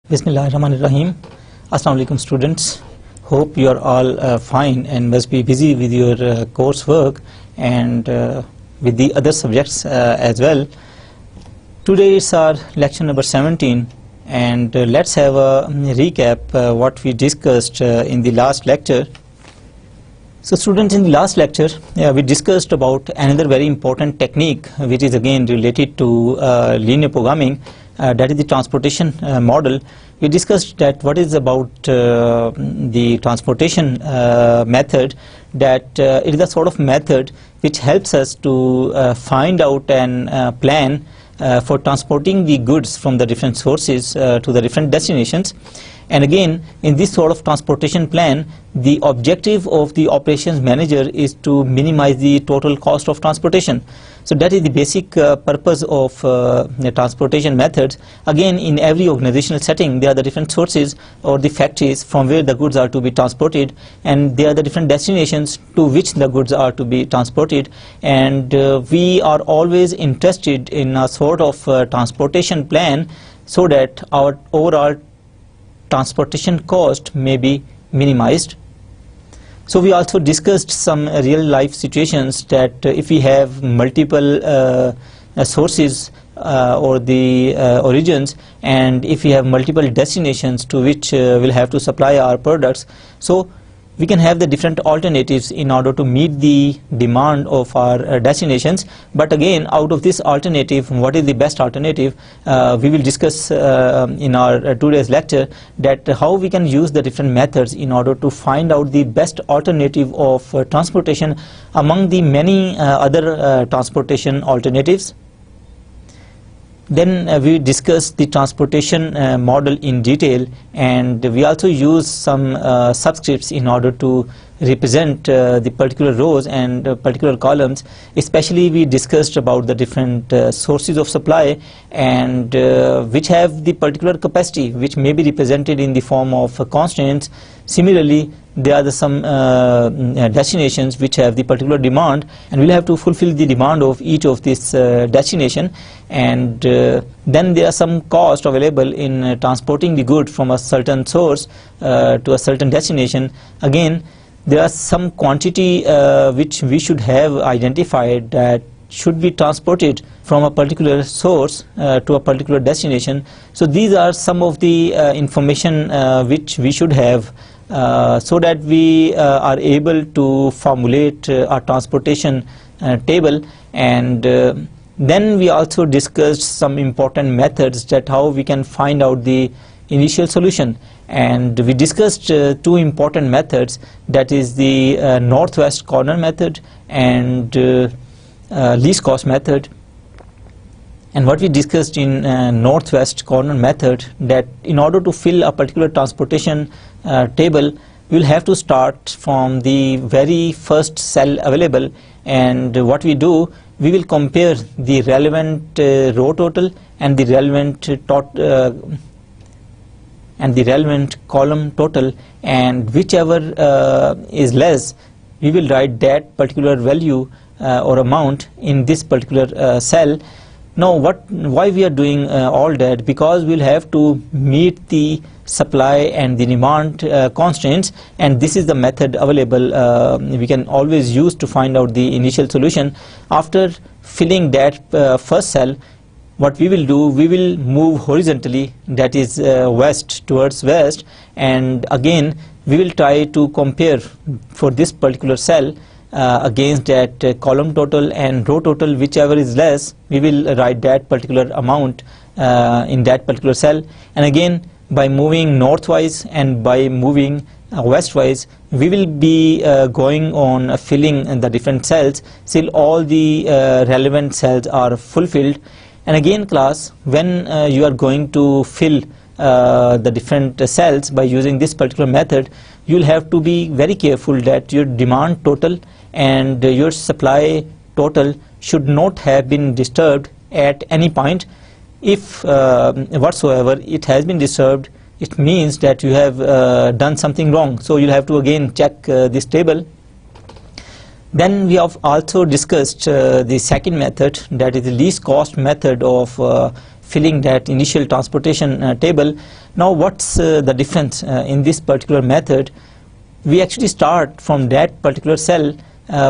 Bismillahirrahmanirrahim. Assalamu alaikum students. Hope you are all fine and must be busy with your coursework and with the other subjects as well. Today is our lecture number 17 and let's have a recap what we discussed in the last lecture. So students, in the last lecture we discussed about another very important technique which is again related to linear programming. That is the transportation model. We discussed that what is about the transportation method, that it is a sort of method which helps us to find out and plan for transporting the goods from the different sources to the different destinations. And again, in this sort of transportation plan, the objective of the operations manager is to minimize the total cost of transportation. So that is the basic purpose of the transportation methods. Again, in every organizational setting, there are the different sources or the factories from where the goods are to be transported, and there are the different destinations to which the goods are to be transported. And we are always interested in a sort of transportation plan so that our overall transportation cost may be minimized. So we also discussed some real life situations that if we have multiple sources or the origins, and if we have multiple destinations to which we'll have to supply our products, so we can have the different alternatives in order to meet the demand of our destinations. But again, out of this alternative, what is the best alternative, we will discuss in our today's lecture, that how we can use the different methods in order to find out the best alternative of transportation among the many other transportation alternatives. Then we discussed the transportation model in detail, and we also use some subscripts in order to represent the particular rows and particular columns. Especially we discussed about the different sources of supply and which have the particular capacity which may be represented in the form of constraints. Similarly, there are some destinations which have the particular demand, and we'll have to fulfill the demand of each of this destination. And then there are some cost available in transporting the good from a certain source to a certain destination. Again, there are some quantity which we should have identified that should be transported from a particular source to a particular destination. So these are some of the information which we should have so that we are able to formulate our transportation table. And then we also discussed some important methods, that how we can find out the initial solution. And we discussed two important methods, that is the northwest corner method and least cost method. And what we discussed in northwest corner method, that in order to fill a particular transportation table, we will have to start from the very first cell available. And what we do, we will compare the relevant row total and the relevant column total, and whichever is less, we will write that particular value or amount in this particular cell. Now why we are doing all that? Because we'll have to meet the supply and the demand constraints, and this is the method available we can always use to find out the initial solution. After filling that first cell, what we will do, we will move horizontally, that is west towards west, and again we will try to compare for this particular cell against that column total and row total. Whichever is less, we will write that particular amount in that particular cell. And again, by moving northwise and by moving westwise, we will be going on filling the different cells till all the relevant cells are fulfilled. And again class, when you are going to fill the different cells by using this particular method, you will have to be very careful that your demand total and your supply total should not have been disturbed at any point. If whatsoever it has been disturbed, it means that you have done something wrong. So you'll have to again check this table. Then we have also discussed the second method, that is the least cost method of filling that initial transportation table. Now what's the difference in this particular method? We actually start from that particular cell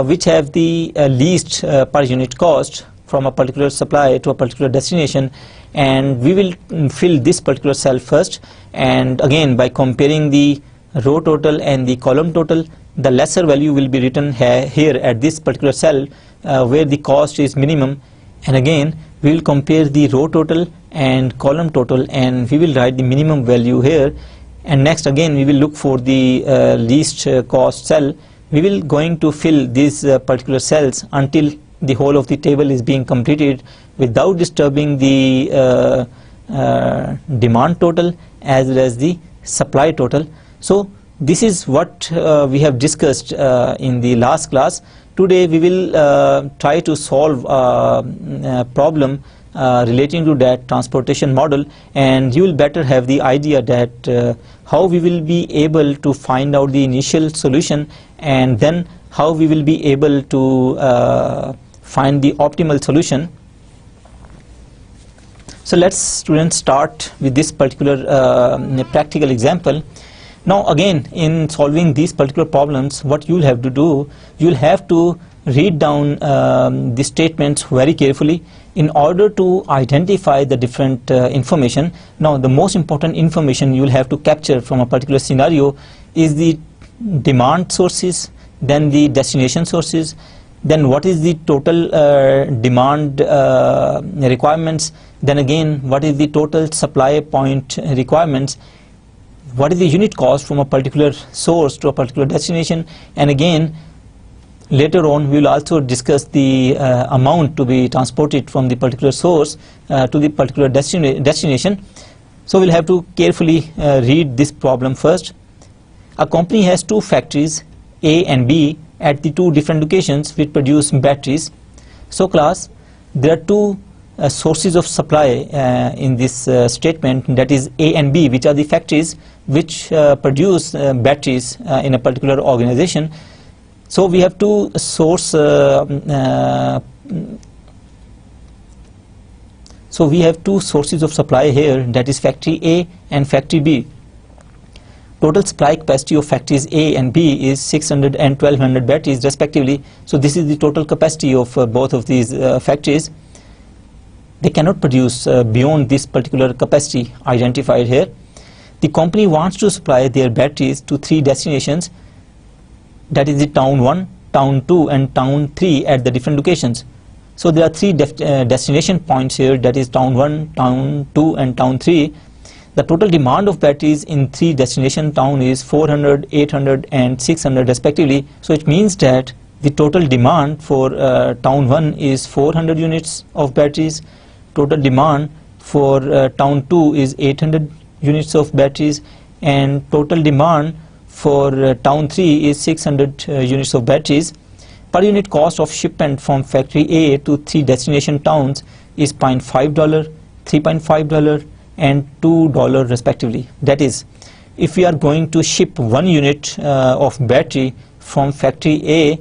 which have the least per unit cost from a particular supply to a particular destination, and we will fill this particular cell first, and again by comparing the row total and the column total, the lesser value will be written here at this particular cell where the cost is minimum, and again we will compare the row total and column total and we will write the minimum value here, and next again we will look for the least cost cell. We will going to fill these particular cells until the whole of the table is being completed without disturbing the demand total as well as the supply total. So this is what we have discussed in the last class. Today we will try to solve a problem relating to that transportation model, and you will better have the idea that how we will be able to find out the initial solution and then how we will be able to find the optimal solution. So let's students start with this particular practical example. Now again, in solving these particular problems, what you will have to do, you will have to read down the statements very carefully in order to identify the different information. Now the most important information you will have to capture from a particular scenario is the demand sources, then the destination sources, then what is the total demand requirements, then again what is the total supply point requirements, what is the unit cost from a particular source to a particular destination, and again later on we will also discuss the amount to be transported from the particular source to the particular destination. So we'll have to carefully read this problem first. A company has two factories A and B at the two different locations which produce batteries. So class, there are two sources of supply in this statement, that is A and B, which are the factories which produce batteries in a particular organization. So we have two sources of supply here, that is factory A and factory B. Total supply capacity of factories A and B is 600 and 1200 batteries respectively. So this is the total capacity of both of these factories. They cannot produce beyond this particular capacity identified here. The company wants to supply their batteries to three destinations, that is the town 1, town 2 and town 3 at the different locations. So there are three destination points here, that is town 1, town 2 and town 3. The total demand of batteries in three destination town is 400, 800 and 600 respectively. So it means that the total demand for town 1 is 400 units of batteries, total demand for town 2 is 800 units of batteries, and total demand for town 3 is 600 units of batteries. Per unit cost of shipment from factory A to three destination towns is $0.5, $3.5 and $2 respectively. That is, if we are going to ship 1 unit of battery from factory A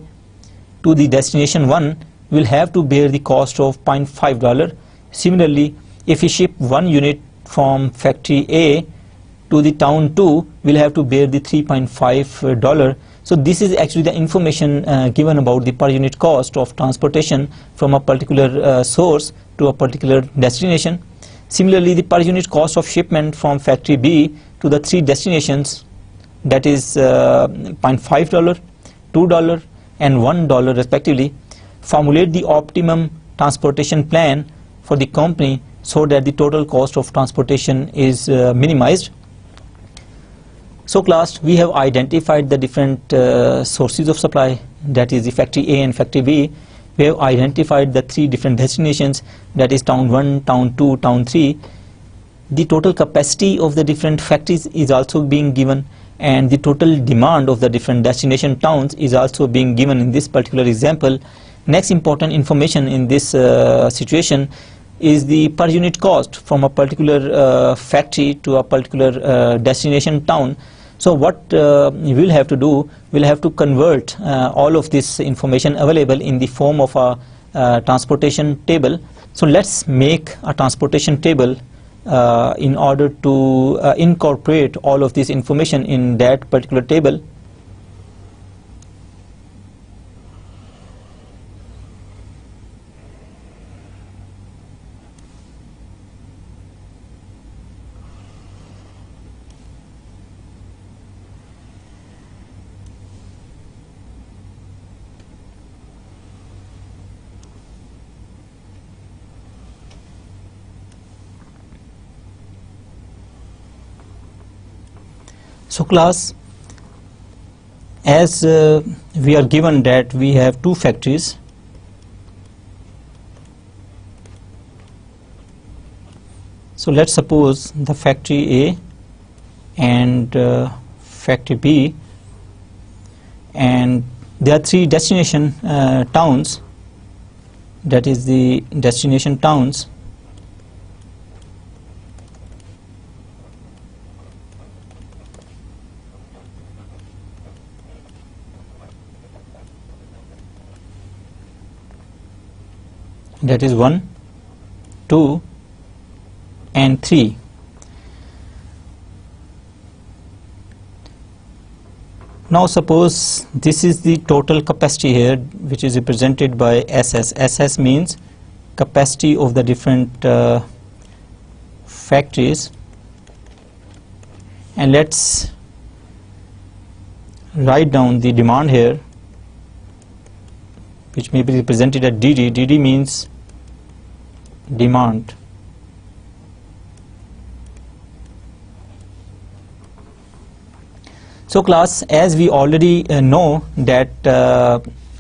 to the destination 1, we will have to bear the cost of $0.5. Similarly, if we ship 1 unit from factory A to the town 2, we'll have to bear the $3.5. So this is actually the information given about the per unit cost of transportation from a particular source to a particular destination. Similarly, the per unit cost of shipment from factory B to the three destinations, that is $0.5, $2 and $1 respectively. Formulate the optimum transportation plan for the company so that the total cost of transportation is minimized. So class, we have identified the different sources of supply, that is the factory A and factory B. We have identified the three different destinations, that is town 1, town 2, town 3. The total capacity of the different factories is also being given, and the total demand of the different destination towns is also being given in this particular example. Next important information in this situation is the per unit cost from a particular factory to a particular destination town. So what we will have to do, we'll have to convert all of this information available in the form of a transportation table. So let's make a transportation table in order to incorporate all of this information in that particular table. So class, as we are given that we have two factories, so let's suppose the factory A and factory B, and there are three destination towns, that is the destination towns. That is 1, 2 and 3. Now suppose this is the total capacity here, which is represented by SS. SS means capacity of the different factories, and let's write down the demand here, which may be represented as DD. DD means demand. So class, as we already know that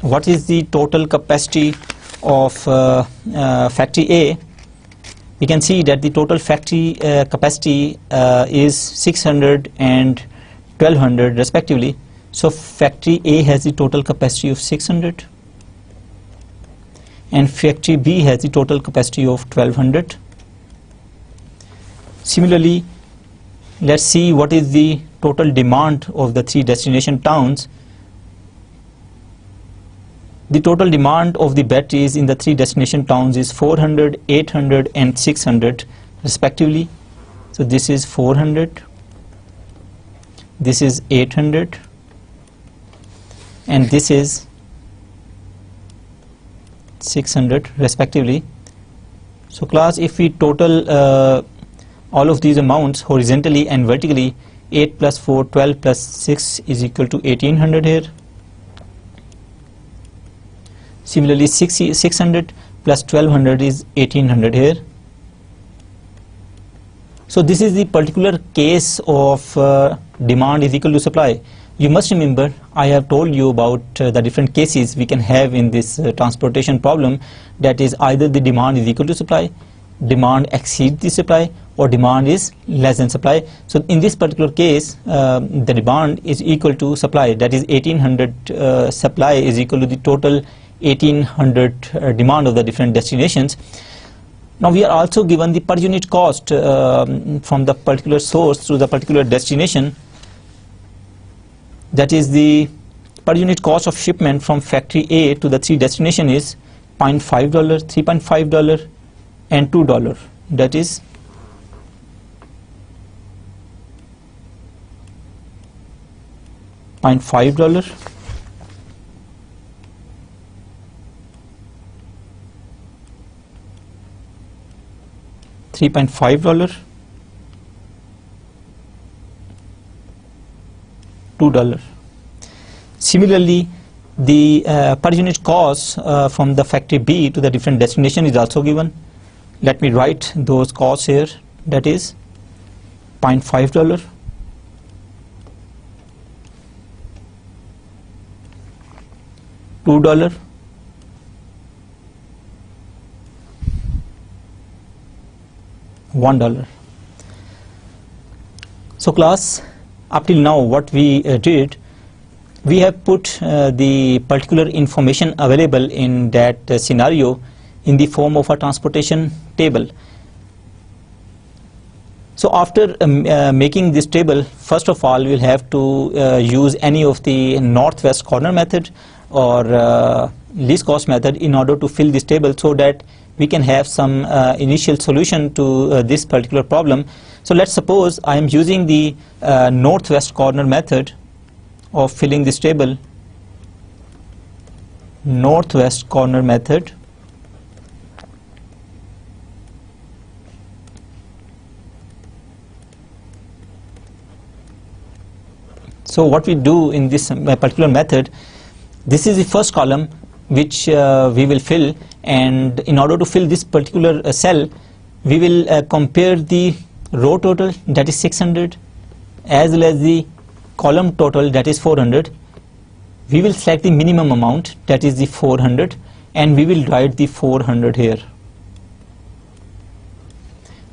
what is the total capacity of factory A, we can see that the total factory capacity is 600 and 1200 respectively. So factory A has the total capacity of 600 and factory B has the total capacity of 1200. Similarly, let's see what is the total demand of the three destination towns. The total demand of the batteries in the three destination towns is 400, 800 and 600 respectively. So this is 400, this is 800 and this is 600 respectively. So class, if we total all of these amounts horizontally and vertically, 8 plus 4, 12 plus 6 is equal to 1800 here. Similarly 600 plus 1200 is 1800 here. So this is the particular case of demand is equal to supply. You must remember, I have told you about the different cases we can have in this transportation problem, that is either the demand is equal to supply, demand exceeds the supply, or demand is less than supply. So in this particular case, the demand is equal to supply, that is 1800 supply is equal to the total 1800 demand of the different destinations. Now we are also given the per unit cost from the particular source to the particular destination. That is the per unit cost of shipment from factory A to the three destination is $0.5, $3.5 and $2. That is $0.5, $3.5, $2. Similarly, the per unit cost from the factory B to the different destination is also given. Let me write those costs here. That is $0.5, $2, $1. So class, up till now what we did, we have put the particular information available in that scenario in the form of a transportation table. So after making this table, first of all we'll have to use any of the northwest corner method or least cost method in order to fill this table, so that we can have some initial solution to this particular problem. So let's suppose I am using the northwest corner method of filling this table, northwest corner method. So what we do in this particular method, this is the first column which we will fill, and in order to fill this particular cell, we will compare the row total, that is 600, as well as the column total, that is 400. We will select the minimum amount, that is the 400, and we will write the 400 here.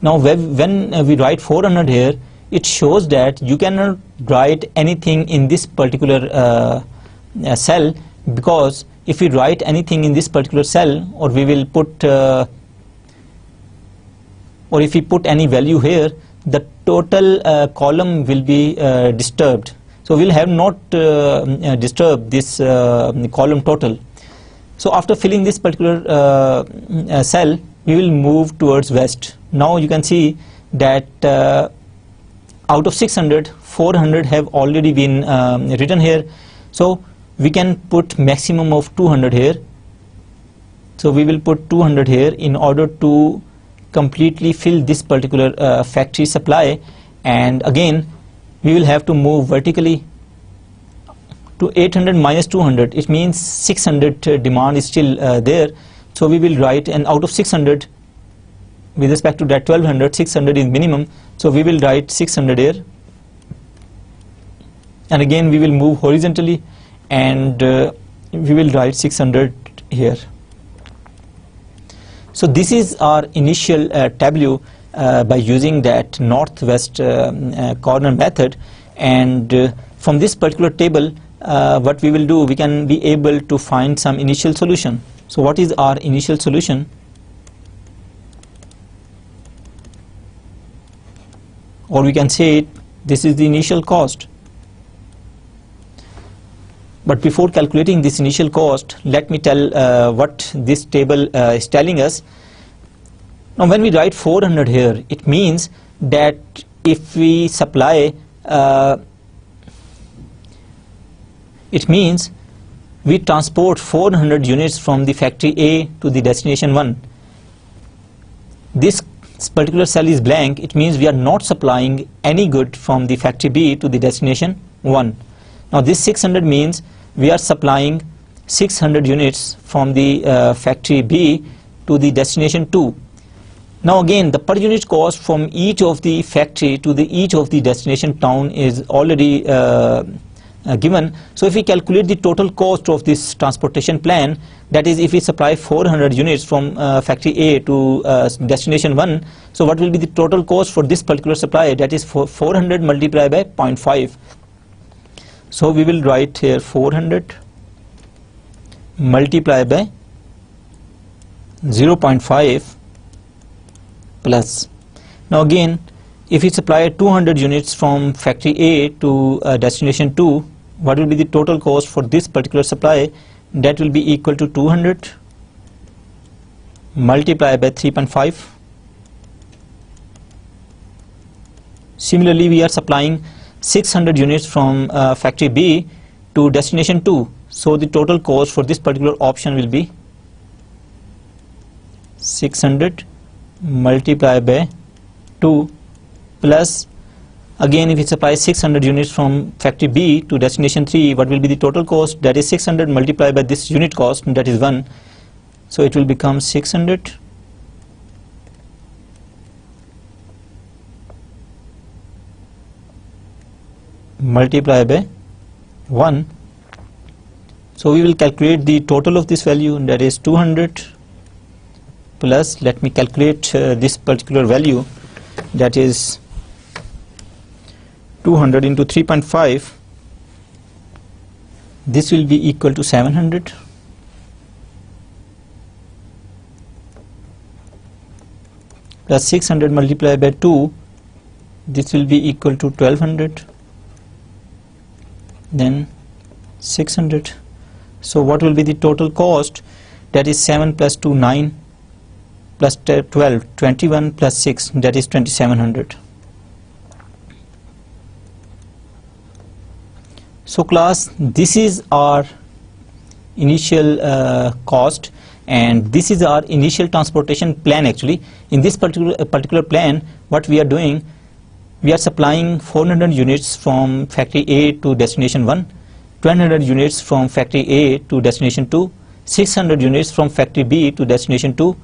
Now when we write 400 here, it shows that you cannot write anything in this particular cell, because if we write anything in this particular cell, or we will put or if we put any value here, the total column will be disturbed. So we will have not disturb this column total. So after filling this particular cell, we will move towards west. Now you can see that out of 600, 400 have already been written here. So we can put maximum of 200 here. So we will put 200 here in order to completely fill this particular factory supply. And again, we will have to move vertically to 800 minus 200. It means 600 demand is still there. So we will write, and out of 600, with respect to that 1200, 600 is minimum. So we will write 600 here. And again, we will move horizontally, and we will write 600 here. So this is our initial tableau by using that northwest corner method. And from this particular table, what we will do, we can be able to find some initial solution. So what is our initial solution? Or we can say this is the initial cost. But before calculating this initial cost, let me tell what this table is telling us. Now when we write 400 here, it means that if we supply, it means we transport 400 units from the factory A to the destination 1. This particular cell is blank. It means we are not supplying any good from the factory B to the destination 1. Now this 600 means we are supplying 600 units from the factory B to the destination 2. Now again, the per unit cost from each of the factory to each of the destination town is already given. So if we calculate the total cost of this transportation plan, that is, if we supply 400 units from factory A to destination 1, so what will be the total cost for this particular supply? That is 400 multiplied by 0.5. So we will write here 400 multiplied by 0.5 plus. Now again, if we supply 200 units from factory A to destination 2, what will be the total cost for this particular supply? That will be equal to 200 multiplied by 3.5. Similarly, we are supplying 600 units from factory B to destination 2. So the total cost for this particular option will be 600 multiplied by 2 plus, again, if we supply 600 units from factory B to destination 3, what will be the total cost? That is 600 multiplied by this unit cost, that is 1. So it will become 600 multiplied by 1. So we will calculate the total of this value, and that is 200 plus, let me calculate this particular value, that is 200 into 3.5. This will be equal to 700 plus 600 multiplied by 2. This will be equal to 1200. Then 600 So what will be the total cost? That is 7 plus 2, 9 plus 12, 21 plus 6, that is 2700. So class, this is our initial cost, and this is our initial transportation plan. Actually, in this particular plan, what we are doing, we are supplying 400 units from factory A to destination 1, 1200 units from factory A to destination 2, 600 units from factory B to destination 2,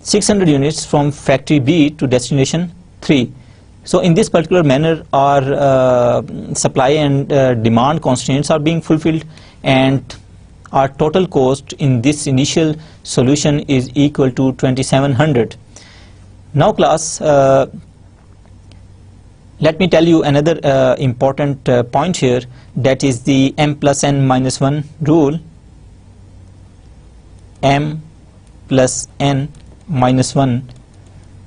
600 units from factory B to destination 3. So in this particular manner, our supply and demand constraints are being fulfilled, and our total cost in this initial solution is equal to 2700. Now class, let me tell you another important point here, that is the m plus n minus 1 rule. M plus n minus 1.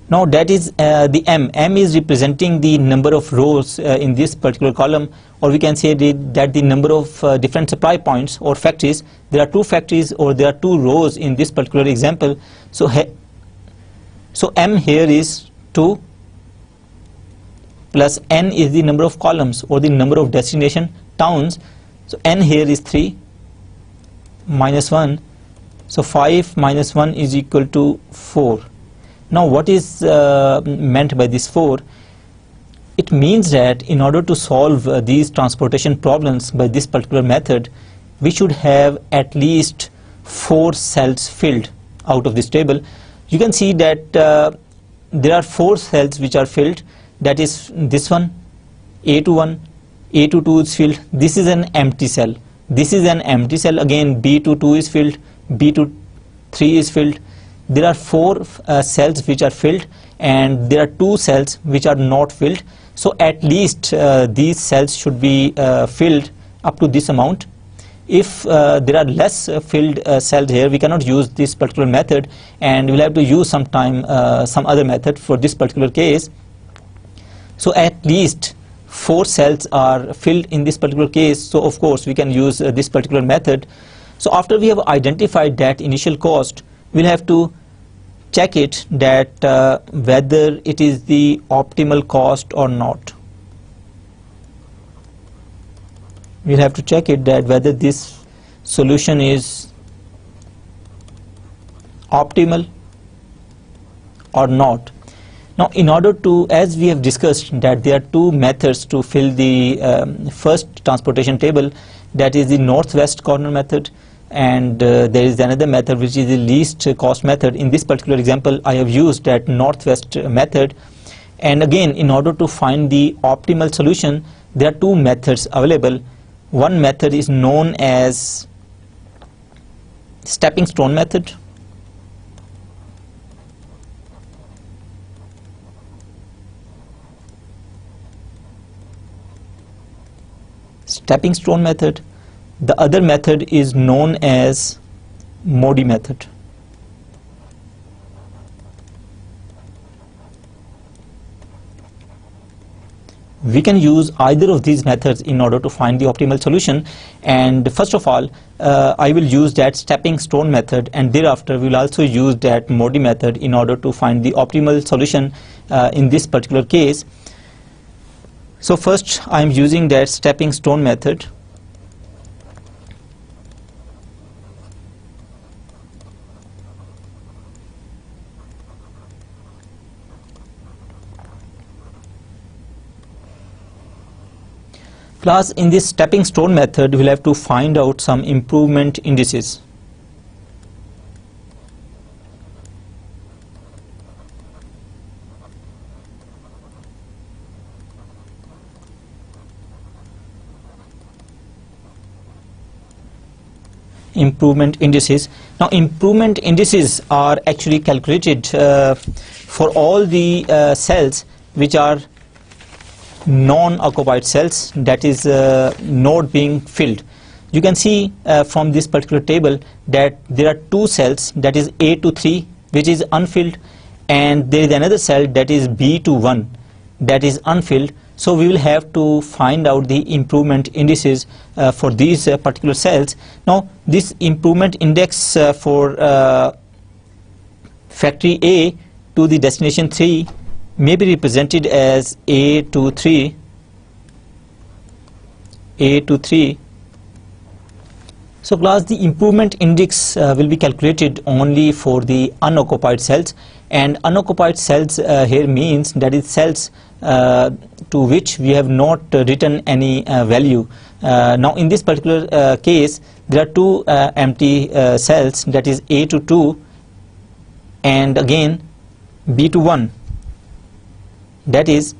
Now that is the m is representing the number of rows in this particular column, or we can say that the number of different supply points or factories. There are 2 factories, or there are 2 rows in this particular example. So m here is 2 plus n is the number of columns or the number of destination towns. So n here is 3 minus 1. So 5 minus 1 is equal to 4. Now what is meant by this 4? It means that in order to solve these transportation problems by this particular method, we should have at least 4 cells filled out of this table. You can see that there are 4 cells which are filled. That is this one, A21, A22 is filled. This is an empty cell. This is an empty cell. Again, B22 is filled, B23 is filled. There are 4 cells which are filled, and there are 2 cells which are not filled. So at least these cells should be filled up to this amount. If there are less filled cells here, we cannot use this particular method, and we'll have to use some other method for this particular case. So at least 4 cells are filled in this particular case, so of course we can use this particular method. So after we have identified that initial cost, we'll have to check it that whether it is the optimal cost or not. We'll have to check it that whether this solution is optimal or not. Now in order to, as we have discussed, that there are 2 methods to fill the first transportation table, that is the northwest corner method, and there is another method which is the least cost method. In this particular example, I have used that northwest method. And again, in order to find the optimal solution, there are 2 methods available. One method is known as stepping stone method. Stepping stone method. The other method is known as Modi method. We can use either of these methods in order to find the optimal solution. And first of all, I will use that stepping stone method, and thereafter we will also use that Modi method in order to find the optimal solution in this particular case. So first I am using that stepping stone method. Class, in this stepping stone method, we'll have to find out some improvement indices. Improvement indices. Now improvement indices are actually calculated for all the cells which are non-occupied cells, that is node being filled. You can see from this particular table that there are 2 cells, that is A to 3, which is unfilled, and there is another cell, that is B to 1, that is unfilled. So we will have to find out the improvement indices for these particular cells. Now this improvement index for factory A to the destination 3 may be represented as A to 3. So class, the improvement index will be calculated only for the unoccupied cells, and unoccupied cells here means that is cells to which we have not written any value. Now in this particular case there are two empty cells, that is A to 2 and again B to 1, that is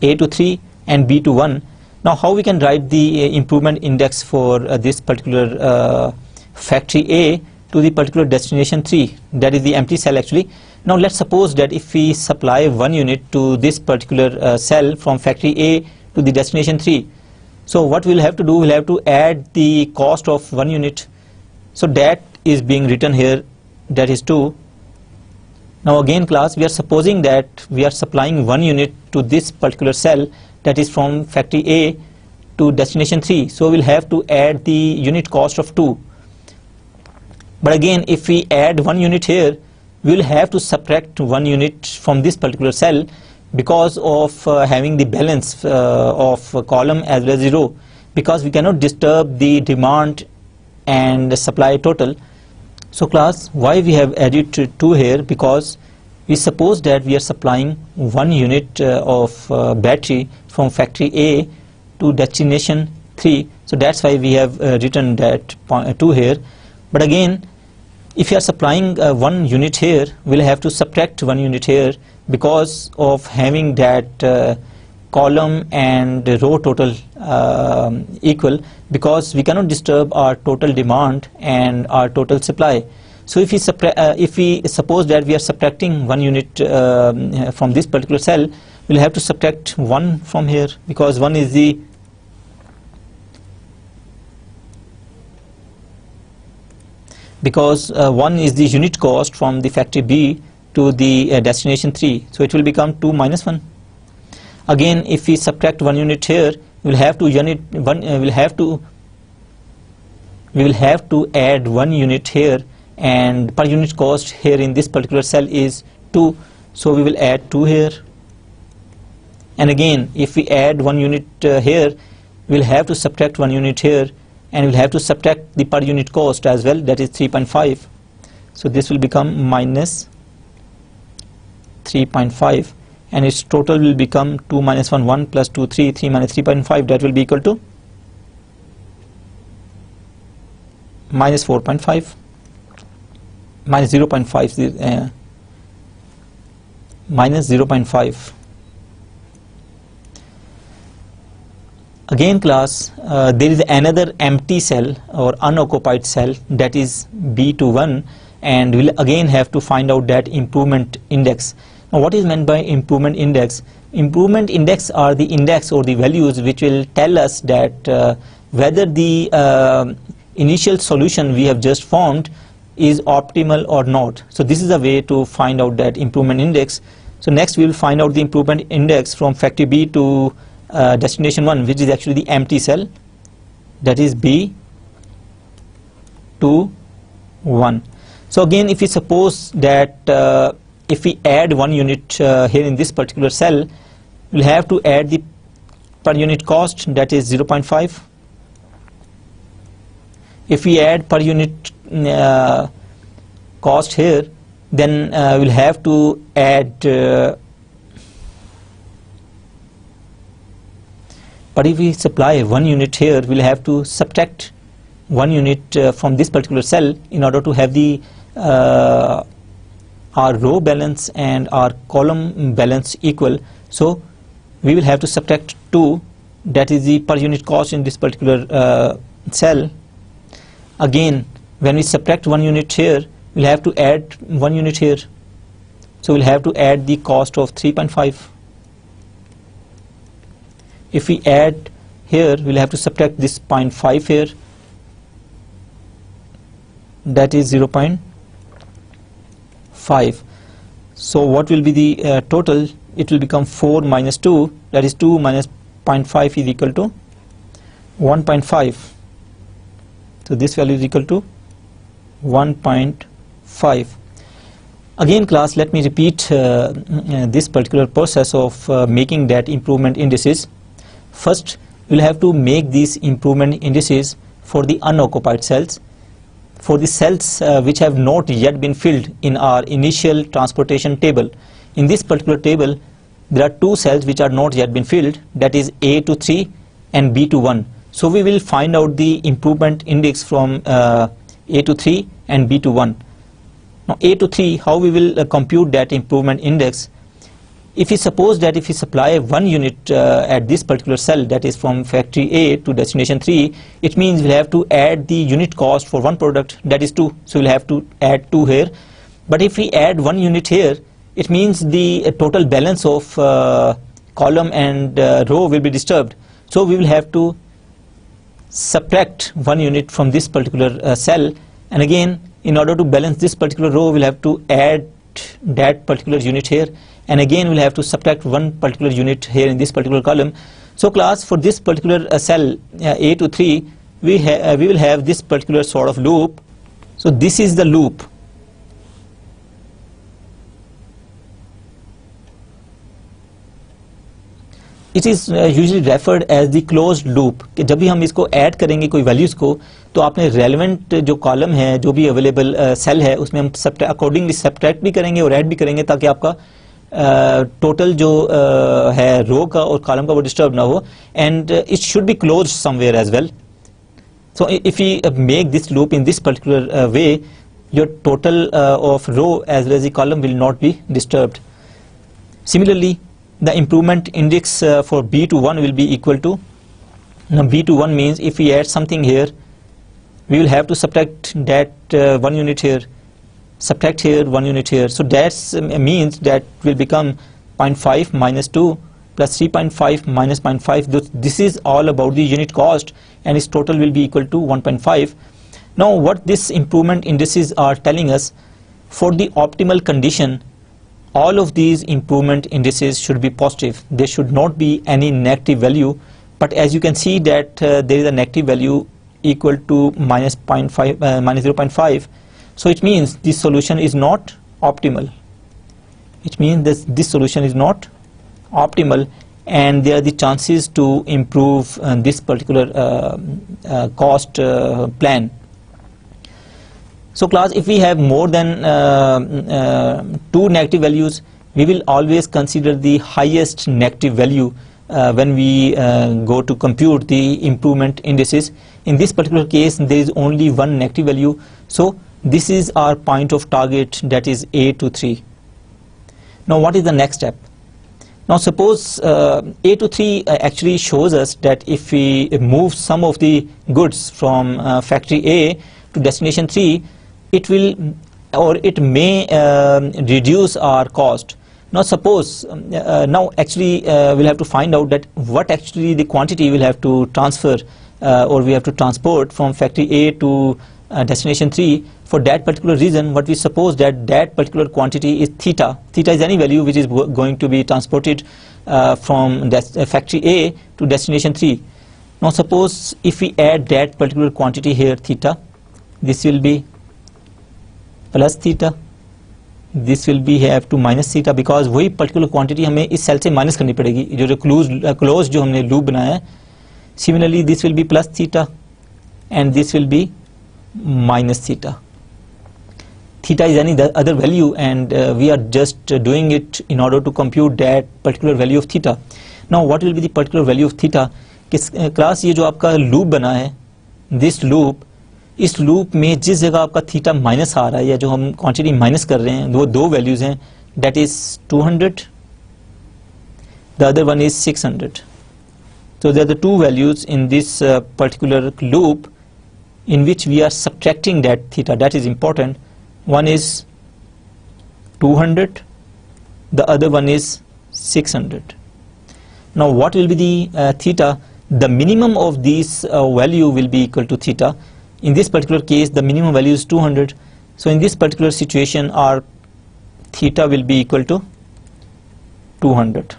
A to 3 and B to 1. Now how we can write the improvement index for this particular factory A to the particular destination 3, that is the empty cell actually. Now let's suppose that if we supply 1 unit to this particular cell from factory A to the destination 3, so what we'll have to do, we'll have to add the cost of 1 unit. So that is being written here, that is 2. Now again class, we are supposing that we are supplying 1 unit to this particular cell, that is from factory A to destination 3, so we'll have to add the unit cost of 2. But again, if we add 1 unit here, we will have to subtract 1 unit from this particular cell because of having the balance of column as well as the row, because we cannot disturb the demand and the supply total. So class, why we have added 2 here? Because we suppose that we are supplying 1 unit of battery from factory A to destination 3, so that's why we have written that 2 here. But again, if you are supplying 1 unit here, we'll have to subtract 1 unit here because of having that column and row total equal, because we cannot disturb our total demand and our total supply. So if we suppose that we are subtracting 1 unit from this particular cell, we'll have to subtract 1 from here, because 1 is the unit cost from the factory B to the destination 3, so it will become 2 minus 1. Again, if we subtract 1 unit here, we will have to add 1 unit here, and per unit cost here in this particular cell is 2, so we will add 2 here. And again, if we add 1 unit here, we will have to subtract 1 unit here, and we will have to subtract the per unit cost as well, that is 3.5. So this will become minus 3.5, and its total will become 2 minus 1, 1 plus 2, 3, 3 minus 3.5, that will be equal to minus 4.5, minus 0.5, minus 0.5. Again class, there is another empty cell or unoccupied cell, that is B to 1, and we'll again have to find out that improvement index. Now what is meant by improvement index? Improvement index are the index or the values which will tell us that whether the initial solution we have just formed is optimal or not. So this is a way to find out that improvement index. So next we will find out the improvement index from factory B to destination 1, which is actually the empty cell, that is B to 1. So again, if we suppose that if we add 1 unit here in this particular cell, we'll have to add the per unit cost, that is 0.5. If we add per unit cost here, then we'll have to add but if we supply 1 unit here, we'll have to subtract 1 unit from this particular cell in order to have the our row balance and our column balance equal. So we will have to subtract 2, that is the per unit cost in this particular cell. Again, when we subtract 1 unit here, we'll have to add 1 unit here, so we'll have to add the cost of 3.5. If we add here, we'll have to subtract this 0.5 here, that is 0.5. So what will be the total? It will become 4 minus 2, that is 2 minus 0.5 is equal to 1.5. So this value is equal to 1.5. Again class, let me repeat this particular process of making that improvement indices. First, we'll have to make these improvement indices for the unoccupied cells. For the cells which have not yet been filled in our initial transportation table. In this particular table, there are two cells which are not yet been filled, that is A to 3 and B to 1. So we will find out the improvement index from A to 3 and B to 1. Now A to 3, how we will compute that improvement index? If we suppose that if we supply 1 unit at this particular cell, that is from factory A to destination 3, it means we'll have to add the unit cost for one product, that is 2. So we'll have to add 2 here. But if we add 1 unit here, it means the total balance of column and row will be disturbed. So we will have to subtract 1 unit from this particular cell, and again in order to balance this particular row we'll have to add that particular unit here, and again we'll have to subtract 1 particular unit here in this particular column. So class, for this particular cell A to 3, we will have this particular sort of loop. So this is the loop. It is usually referred as the closed loop. कि जब भी हम इसको add करेंगे कोई values को, तो आपने रेलेवेंट जो कॉलम है, जो भी अवेलेबल सेल है, उसमें हम अकॉर्डिंगली सब्ट्रैक्ट भी करेंगे और ऐड भी करेंगे, ताकि आपका टोटल जो है रो का और कॉलम का वो डिस्टर्ब ना हो, and it should be close somewhere as well. So if we make this loop in this particular way, your total of row as well as the column will not be disturbed. Similarly, the improvement index for B to 1 will be equal to, now B to 1 means if we add something here, we will have to subtract that 1 unit here, subtract here 1 unit here. So that means that will become 0.5 minus 2 plus 3.5 minus 0.5. This is all about the unit cost, and its total will be equal to 1.5. Now what this improvement indices are telling us, for the optimal condition, all of these improvement indices should be positive. There should not be any negative value, but as you can see that there is a negative value equal to minus 0.5. So it means this solution is not optimal. It means this solution is not optimal, and there are the chances to improve this particular cost plan. So class, if we have more than 2 negative values, we will always consider the highest negative value when we go to compute the improvement indices. In this particular case, there is only 1 negative value, so this is our point of target, that is A to 3. Now what is the next step? Now suppose A to 3 actually shows us that if we move some of the goods from factory A to destination 3, it will or it may reduce our cost. Now suppose now actually we'll have to find out that what actually the quantity will have to transfer or we have to transport from factory A to destination 3. For that particular reason, what we suppose that particular quantity is theta. Theta is any value which is going to be transported from factory A to destination 3. Now suppose if we add that particular quantity here, theta, this will be plus theta, this will be have to minus theta, because वही particular quantity हमें इस cell से minus करनी पड़ेगी, जो close जो हमने loop बनाया है. Similarly, this will be plus theta and this will be minus theta. Theta is any other value, and we are just doing it in order to compute that particular value of theta. Now what will be the particular value of theta? Class ये जो आपका loop बना है, this loop, इस loop में जिस जगह आपका थीटा माइनस आ रहा है या जो हम क्वांटिटी माइनस कर रहे हैं, वो 2 वैल्यूज हैं, that is 200, the other one is 600. So there are the 2 values in this particular loop in which we are subtracting that theta. That is important. One is 200, the other one is 600. Now what will be the theta? The minimum of these value will be equal to theta. In this particular case, the minimum value is 200. So in this particular situation, our theta will be equal to 200.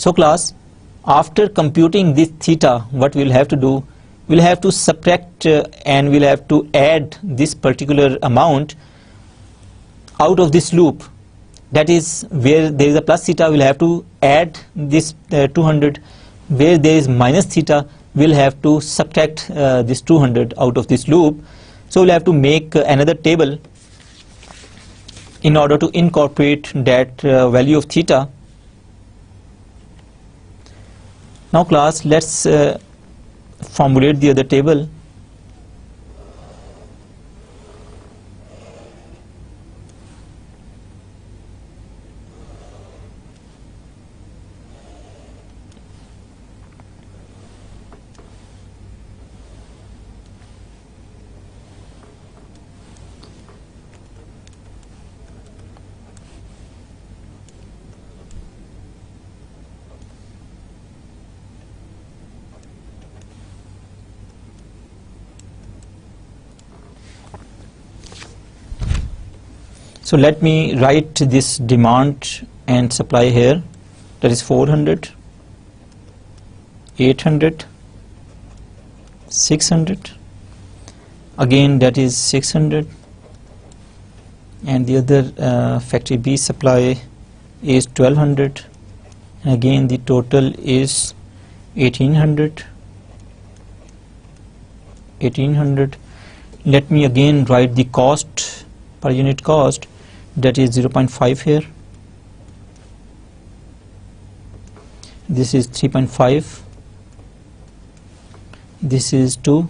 So class, after computing this theta, what we'll have to do, we'll have to subtract and we'll have to add this particular amount out of this loop. That is, where there is a plus theta, we'll have to add this 200. Where there is minus theta, we'll have to subtract this 200 out of this loop. So we'll have to make another table in order to incorporate that value of theta. Now class, let's formulate the other table. So let me write this demand and supply here. That is 400, 800, 600. Again, that is 600. And the other factory B supply is 1200. And again, the total is 1800. 1800. Let me again write the cost, per unit cost. That is 0.5 here. This is 3.5. This is 2.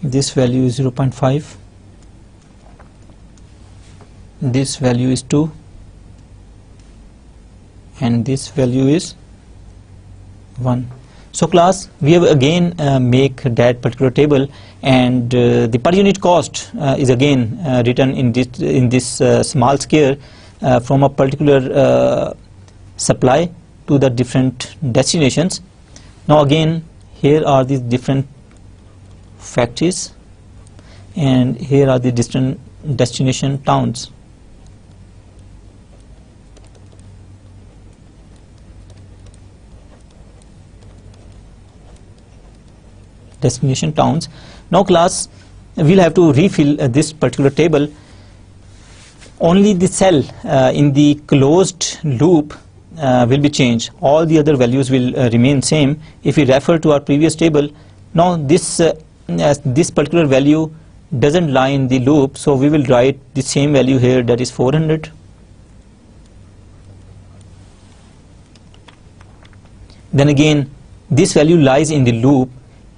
This value is 0.5. This value is 2. And this value is 1. So class, we have again make that particular table, and the per unit cost is again written in this small square from a particular supply to the different destinations. Now again, here are the different factories, and here are the different destination towns. Destination towns. Now class, we'll have to refill this particular table. Only the cell in the closed loop will be changed. All the other values will remain same. If we refer to our previous table, now this particular value doesn't lie in the loop, so we will write the same value here, that is 400. Then again, this value lies in the loop.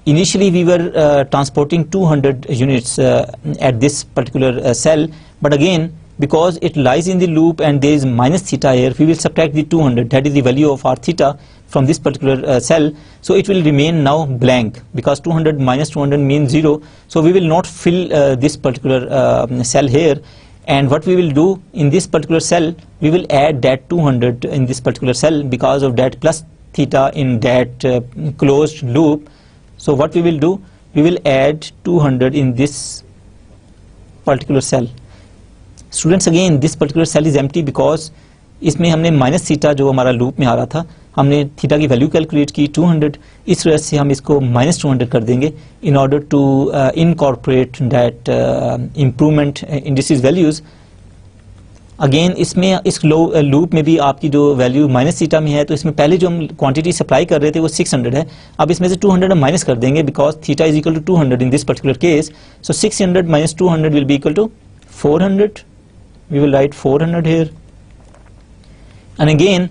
Initially we were transporting 200 units at this particular cell, but again, because it lies in the loop and there is minus theta here, we will subtract the 200, that is the value of our theta, from this particular cell. So it will remain now blank, because 200 minus 200 means 0. So we will not fill this particular cell here, and what we will do in this particular cell, we will add that 200 in this particular cell because of that plus theta in that closed loop. So what we will do, we will add 200 in this particular cell. Students, again this particular cell is empty because इसमें हमने minus theta जो हमारा loop में आ रहा था, हमने theta की value calculate की 200, इस वजह से हम इसको माइनस 200 कर देंगे in order to incorporate that improvement indices values. Again इसमें इस लूप में भी आपकी जो वैल्यू माइनस थीटा में है, तो इसमें पहले जो हम क्वांटिटी सप्लाई कर रहे थे वो 600 है. अब इसमें से 200 हम माइनस कर देंगे because theta is equal to 200 in this particular case. So 600 minus 200 will be equal to 400. We will write 400 here. And again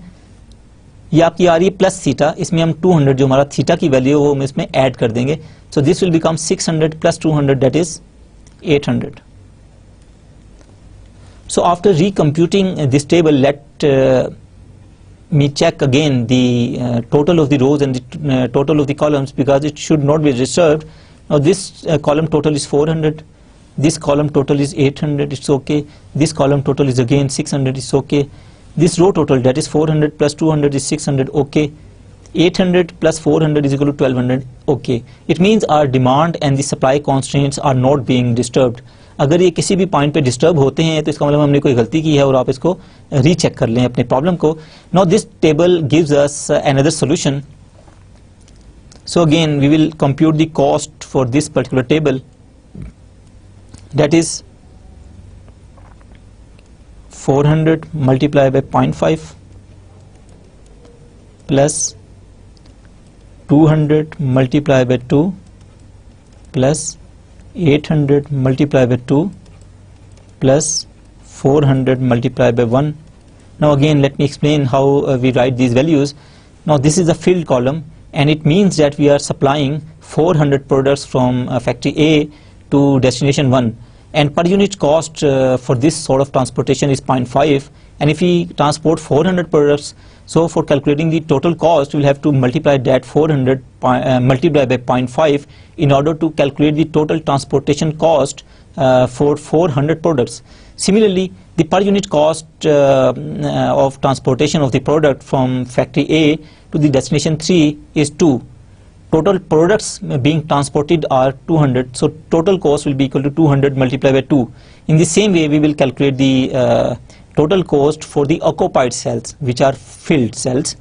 ये आपकी आ रही है प्लस थीटा, इसमें हम 200 जो हमारा थीटा की वैल्यू है वो हम इसमें ऐड कर देंगे. So this will become 600 plus 200, that is 800. So after recomputing this table, let me check again the total of the rows and the total of the columns, because it should not be disturbed. Now this column total is 400, this column total is 800, it's okay. This column total is again 600, it's okay. This row total, that is 400 plus 200 is 600, okay. 800 plus 400 is equal to 1200, okay. It means our demand and the supply constraints are not being disturbed. अगर ये किसी भी point पे disturb होते हैं तो इसका मतलब हमने कोई गलती की है और आप इसको रीचेक कर लें अपने प्रॉब्लम को. Now this table gives us another solution. So again we will compute the cost for this particular table, that is 400 multiplied by 0.5 plus 200 multiplied by 2 plus 800 multiplied by 2 plus 400 multiplied by 1. Now again let me explain how we write these values. Now this is the filled column, and it means that we are supplying 400 products from factory A to destination 1, and per unit cost for this sort of transportation is 0.5, and if we transport 400 products, so for calculating the total cost we will have to multiply that 400 multiplied by 0.5 in order to calculate the total transportation cost for 400 products. Similarly, the per unit cost of transportation of the product from factory A to the destination 3 is 2. Total products being transported are 200, so total cost will be equal to 200 multiplied by 2. In the same way we will calculate the total cost for the occupied cells, which are filled cells.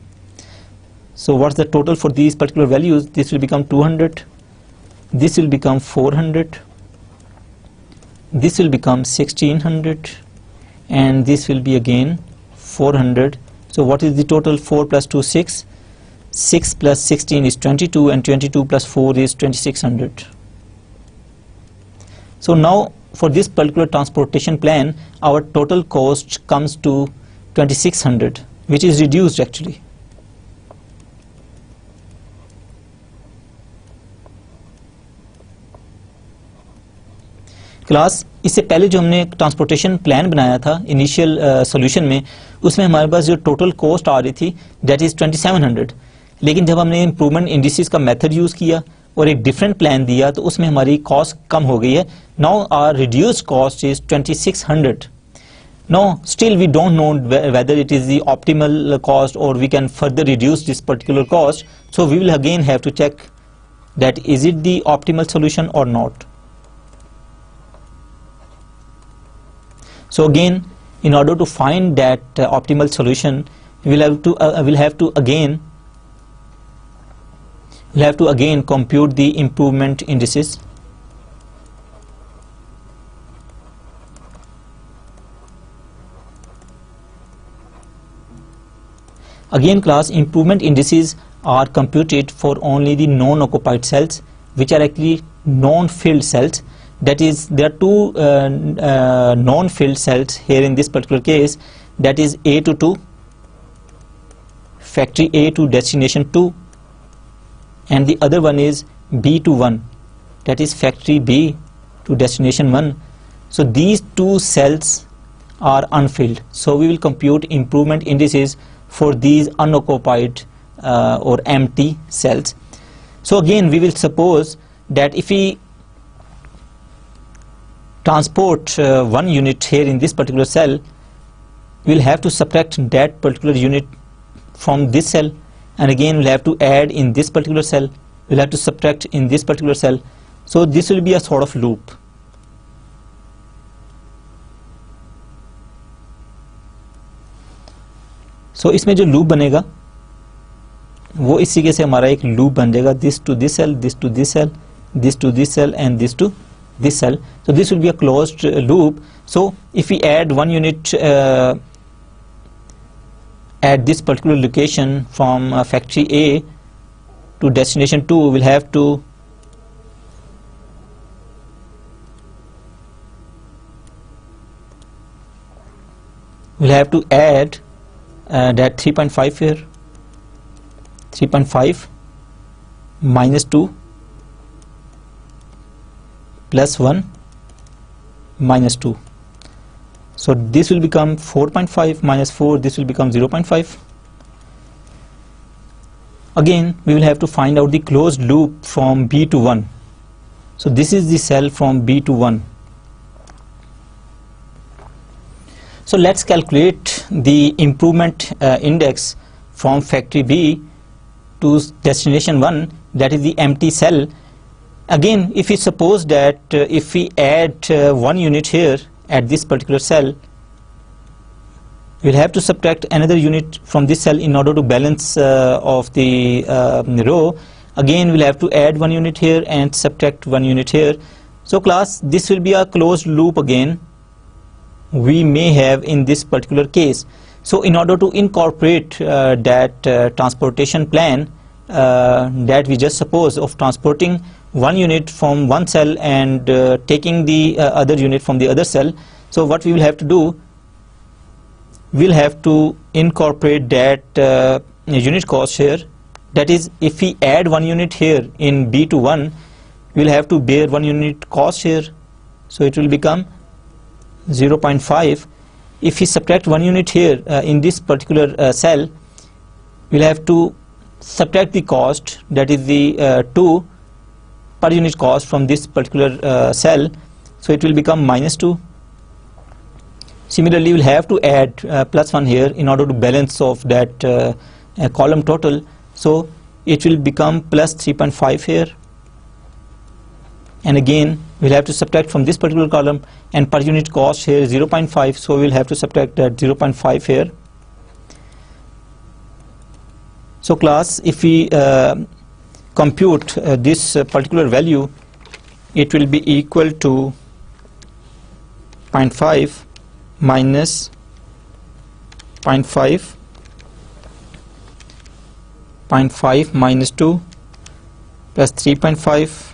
So what's the total for these particular values? This will become 200, this will become 400, this will become 1600, and this will be again 400. So what is the total? 4 plus 2 6, 6 plus 16 is 22, and 22 plus 4 is 2600. So now for this particular transportation plan our total cost comes to 2600, which is reduced actually. Class इससे पहले जो हमने transportation plan बनाया था initial solution में, उसमें हमारे पास जो टोटल कॉस्ट आ रही थी दैट इज 2700, लेकिन जब हमने इम्प्रूवमेंट इंडिसेस का मेथड यूज किया और एक डिफरेंट प्लान दिया तो उसमें हमारी कॉस्ट कम हो गई है. Now our reduced cost is 2600. Now still we don't know whether it is the optimal cost or we can further reduce this particular cost, so we will again have to check that is it the optimal solution or not. So again, in order to find that optimal solution, we'll have to again compute the improvement indices. Again class, improvement indices are computed for only the non-occupied cells, which are actually non-filled cells. That is, there are two non-filled cells here in this particular case, that is A to 2, factory A to destination 2, and the other one is B to 1, that is factory B to destination 1. So these two cells are unfilled, so we will compute improvement indices for these unoccupied or empty cells. So again we will suppose that if we transport one unit here in this particular cell, we will have to subtract that particular unit from this cell, and again we'll have to add in this particular cell, we'll have to subtract in this particular cell. So this will be a sort of loop. So इसमें जो loop बनेगा वो इस तरीके से हमारा एक loop बन जाएगा, this to this cell, this to this cell, this to this cell, and this to this cell. So this will be a closed loop. So if we add one unit at this particular location from factory A to destination 2, we'll have to add that 3.5 here, 3.5 minus 2 plus 1 minus 2. So this will become 4.5 minus 4, this will become 0.5. Again we will have to find out the closed loop from B to 1. So this is the cell from B to 1. So let's calculate the improvement index from factory B to destination 1, that is the empty cell. Again, if we suppose that if we add 1 unit here at this particular cell, we'll have to subtract another unit from this cell in order to balance of the row. Again, we'll have to add 1 unit here and subtract 1 unit here. So class, this will be a closed loop again we may have in this particular case. So in order to incorporate that transportation plan that we just suppose of transporting 1 unit from one cell and taking the other unit from the other cell, so what we will have to do, we'll have to incorporate that unit cost here. That is, if we add 1 unit here in B to 1, we'll have to bear 1 unit cost here, so it will become 0.5. If we subtract 1 unit here in this particular cell, we'll have to subtract the cost, that is the 2 per unit cost from this particular cell, so it will become -2. Similarly, we'll have to add +1 here in order to balance of that column total, so it will become +3.5 here. And again, we'll have to subtract from this particular column, and per unit cost here is 0.5, so we'll have to subtract that 0.5 here. So class, if we compute this particular value, it will be equal to 0.5 minus 0.5, 0.5 minus 2 plus 3.5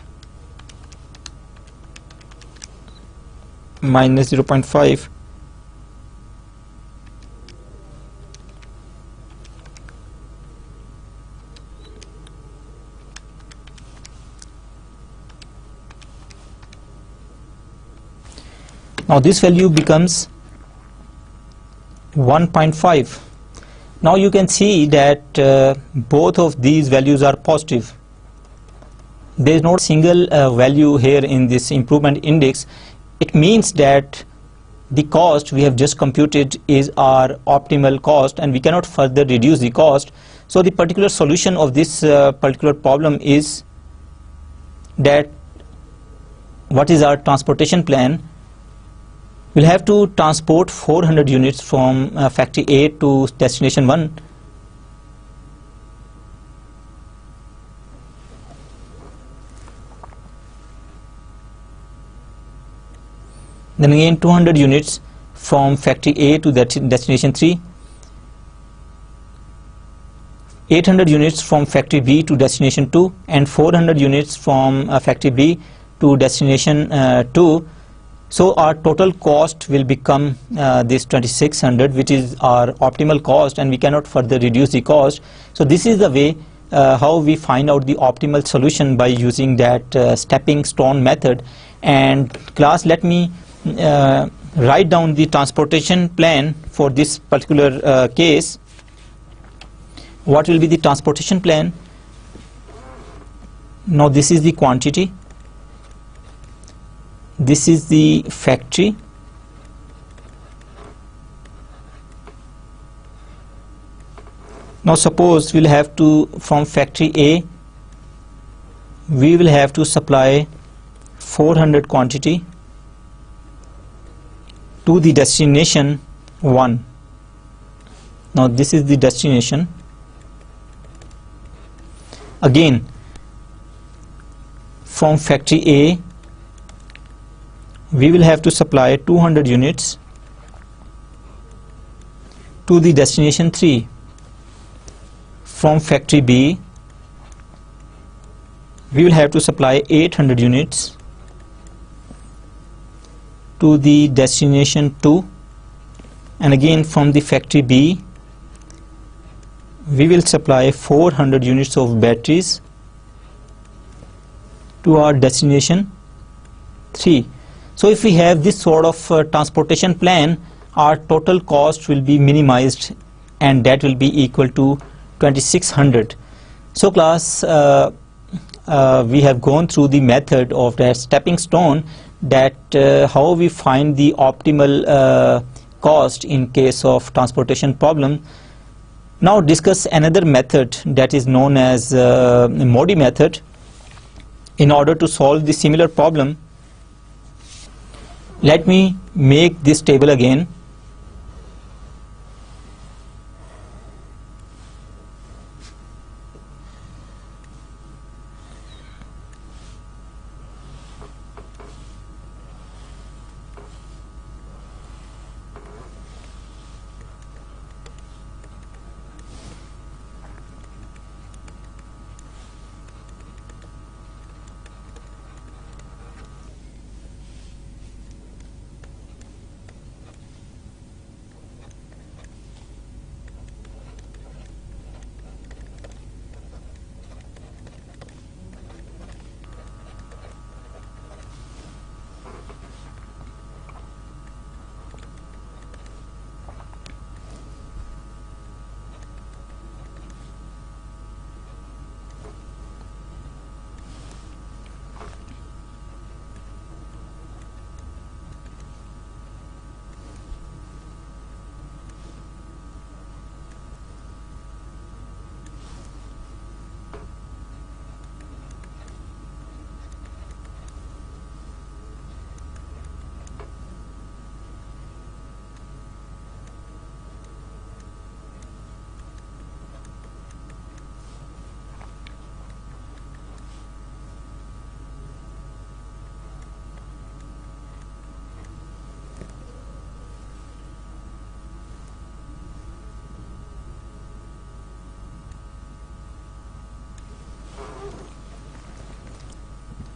minus 0.5 . Now this value becomes 1.5. Now you can see that both of these values are positive. There is not a single value here in this improvement index. It means that the cost we have just computed is our optimal cost, and we cannot further reduce the cost. So the particular solution of this particular problem is that what is our transportation plan? We'll have to transport 400 units from factory A to destination 1. Then again 200 units from factory A to destination 3. 800 units from factory B to destination 2, and 400 units from factory B to destination 2. So our total cost will become this 2600, which is our optimal cost, and we cannot further reduce the cost. So this is the way how we find out the optimal solution, by using that stepping stone method. And class, let me write down the transportation plan for this particular case. What will be the transportation plan? Now this is the quantity, this is the factory, now suppose we'll have to, from factory A we will have to supply 400 quantity to the destination 1. Now this is the destination. Again, from factory A we will have to supply 200 units to the destination 3. From factory B we will have to supply 800 units to the destination 2, and again from the factory B we will supply 400 units of batteries to our destination 3. So if we have this sort of transportation plan, our total cost will be minimized, and that will be equal to 2600. So class, we have gone through the method of that stepping stone, that how we find the optimal cost in case of transportation problem. Now discuss another method that is known as Modi method. In order to solve the similar problem, let me make this table again.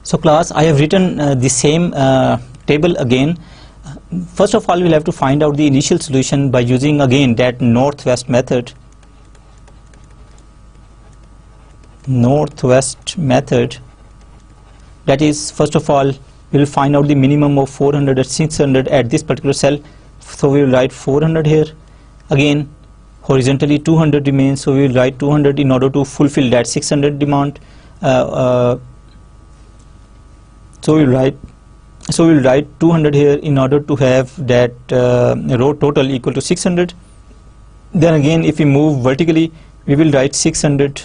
So class, I have written the same table again. First of all, we'll have to find out the initial solution by using again that northwest method. That is, first of all, we will find out the minimum of 400 or 600 at this particular cell. So we will write 400 here. Again, horizontally 200 remains, so we will write 200 in order to fulfill that 600 demand. So we will write 200 here in order to have that row total equal to 600. Then again, if we move vertically, we will write 600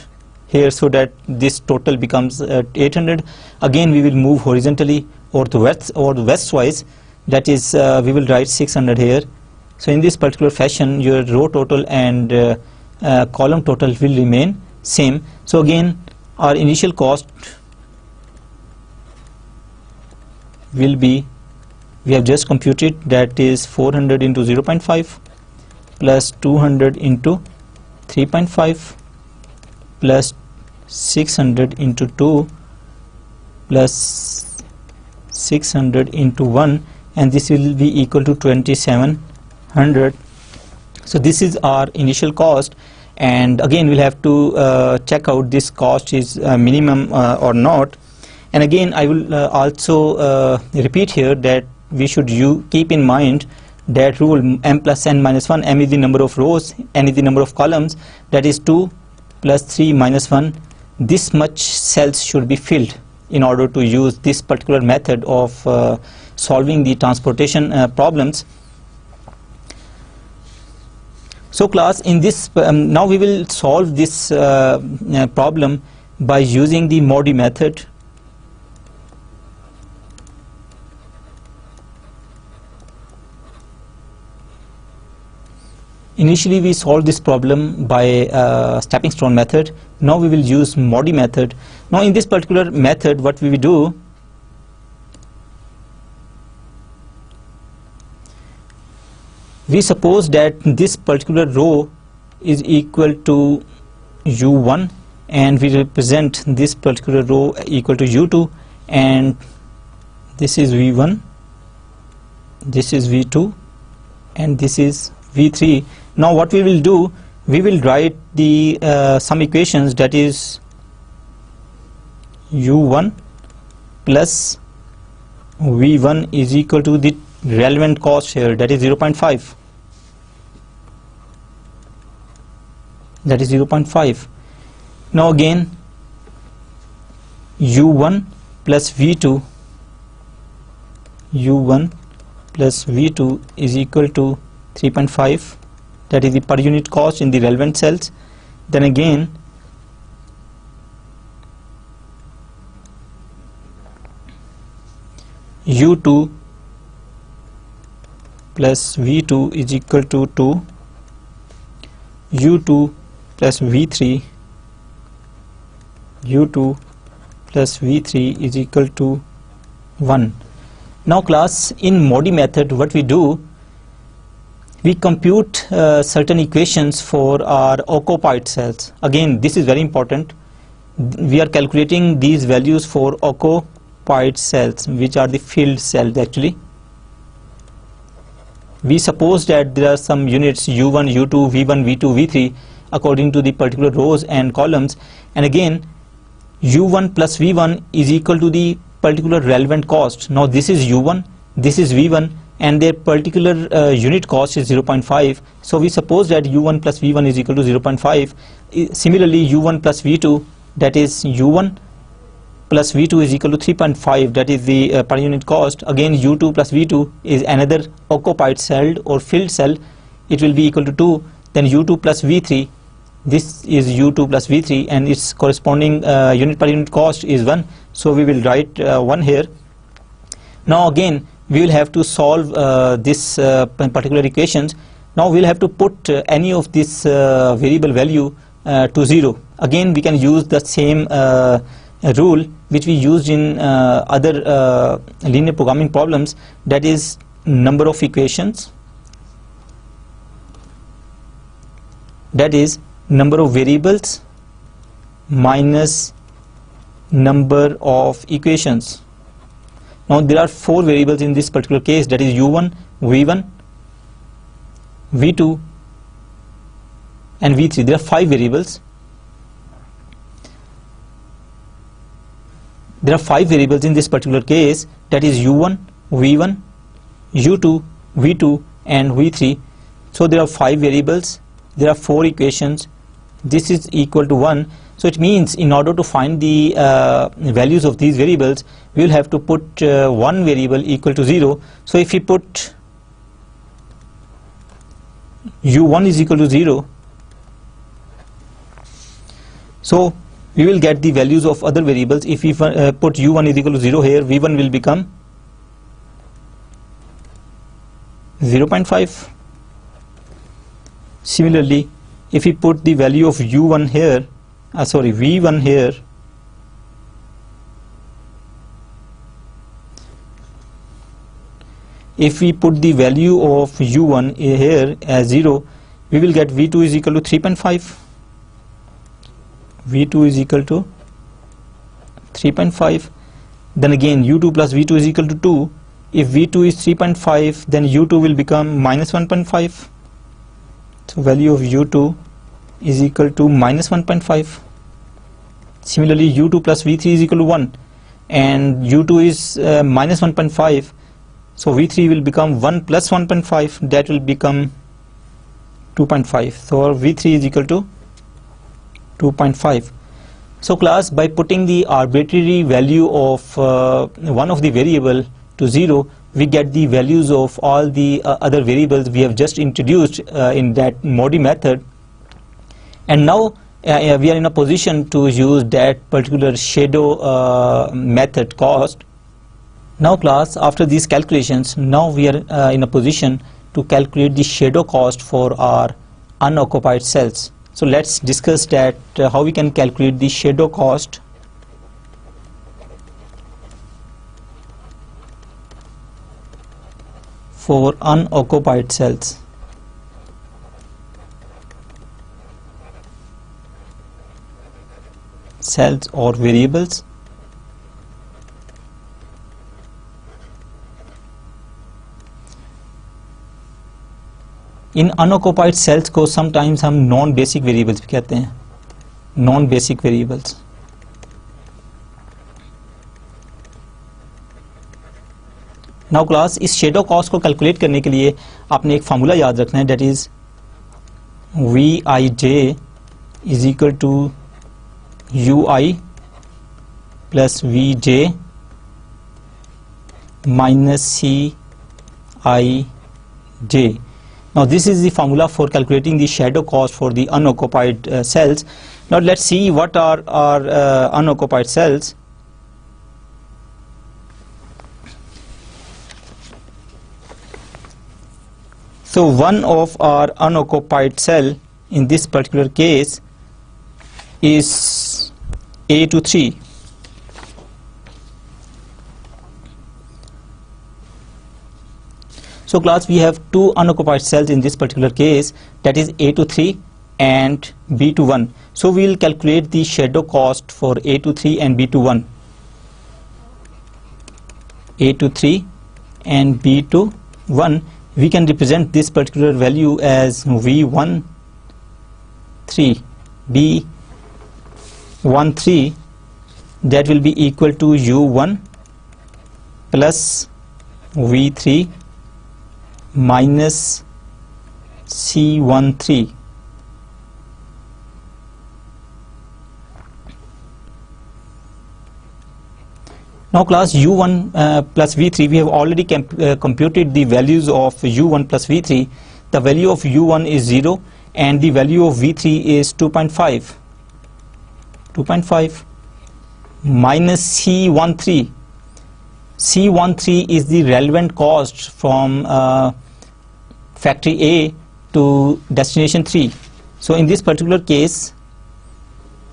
here so that this total becomes 800. Again, we will move horizontally or the westwise. That is, we will write 600 here. So in this particular fashion, your row total and column total will remain same. So again, our initial cost will be, we have just computed, that is 400 into 0.5 plus 200 into 3.5 plus 600 into 2 plus 600 into 1, and this will be equal to 2700. So this is our initial cost, and again we'll have to check out this cost is minimum or not. And again, I will also repeat here that we should keep in mind that rule m plus n minus 1. M is the number of rows, n is the number of columns, that is 2 plus 3 minus 1. This much cells should be filled in order to use this particular method of solving the transportation problems. So class, in this now we will solve this problem by using the MODI method. Initially we solved this problem by stepping stone method. Now we will use MODI method. Now in this particular method, what we will do, we suppose that this particular row is equal to u1, and we represent this particular row equal to u2, and this is v1, this is v2, and this is v3. Now what we will do, we will write the some equations, that is u1 plus v1 is equal to the relevant cost here, that is 0.5. That is 0.5. Now again, u1 plus v2, u1 plus v2 is equal to 3.5. that is the per unit cost in the relevant cells. Then again, u2 plus v2 is equal to 2, u2 plus v3, u2 plus v3 is equal to 1. Now class, in MODI method what we do, we compute certain equations for our occupied cells. Again, this is very important. We are calculating these values for occupied cells, which are the filled cells actually. We suppose that there are some units u1, u2, v1, v2, v3 according to the particular rows and columns, and again u1 plus v1 is equal to the particular relevant cost. Now this is u1, this is v1, and their particular unit cost is 0.5. So we suppose that u1 plus v1 is equal to 0.5. Similarly, u1 plus v2, that is u1 plus v2 is equal to 3.5, that is the per unit cost. Again u2 plus v2 is another occupied cell or filled cell, it will be equal to 2. Then u2 plus v3, this is u2 plus v3, and its corresponding unit per unit cost is 1. So we will write 1 here. Now again we will have to solve this particular equations. Now we will have to put any of this variable value to 0. Again we can use the same rule which we used in other linear programming problems, that is number of equations, that is number of variables minus number of equations. Now there are 4 variables in this particular case, that is u1, v1, v2 and v3. There are 5 variables. There are 5 variables in this particular case, that is u1, v1, u2, v2 and v3. So there are 5 variables, there are 4 equations, this is equal to 1. So it means in order to find the values of these variables, we will have to put one variable equal to 0. So if we put u1 is equal to 0, so we will get the values of other variables. If we put u1 is equal to 0 here, v1 will become 0.5. Similarly, if we put the value of u1 here, v1 here, if we put the value of u1 here as 0, we will get v2 is equal to 3.5. v2 is equal to 3.5. Then again u2 plus v2 is equal to 2. If v2 is 3.5, then u2 will become minus 1.5. So value of u2 is equal to minus 1.5. Similarly, u2 plus v3 is equal to 1, and u2 is minus 1.5. So v3 will become 1 plus 1.5, that will become 2.5. So our v3 is equal to 2.5. So class, by putting the arbitrary value of one of the variable to 0, we get the values of all the other variables we have just introduced in that MODI method. And now we are in a position to use that particular shadow method cost. Now class, after these calculations, now we are in a position to calculate the shadow cost for our unoccupied cells. So let's discuss that how we can calculate the shadow cost for unoccupied cells. Cells or variables. इन unoccupied cells को sometimes हम non basic variables भी कहते हैं, non basic variables. Now class, इस shadow cost को calculate करने के लिए आपने एक फार्मूला याद रखना है, that is V I J is equal to U I plus V J minus C I J. Now this is the formula for calculating the shadow cost for the unoccupied cells. Now let's see what are our unoccupied cells. So one of our unoccupied cell in this particular case is A to 3. So class, we have two unoccupied cells in this particular case, that is A to 3 and B to 1. So we will calculate the shadow cost for A to 3 and B to 1. A to 3 and B to 1, we can represent this particular value as V13, B13, that will be equal to U1 plus V3 minus C13. Now class, U1 plus V3, we have already computed the values of U1 plus V3. The value of U1 is 0 and the value of V3 is 2.5. 2.5 minus C13. C13 is the relevant cost from factory A to destination 3. So in this particular case,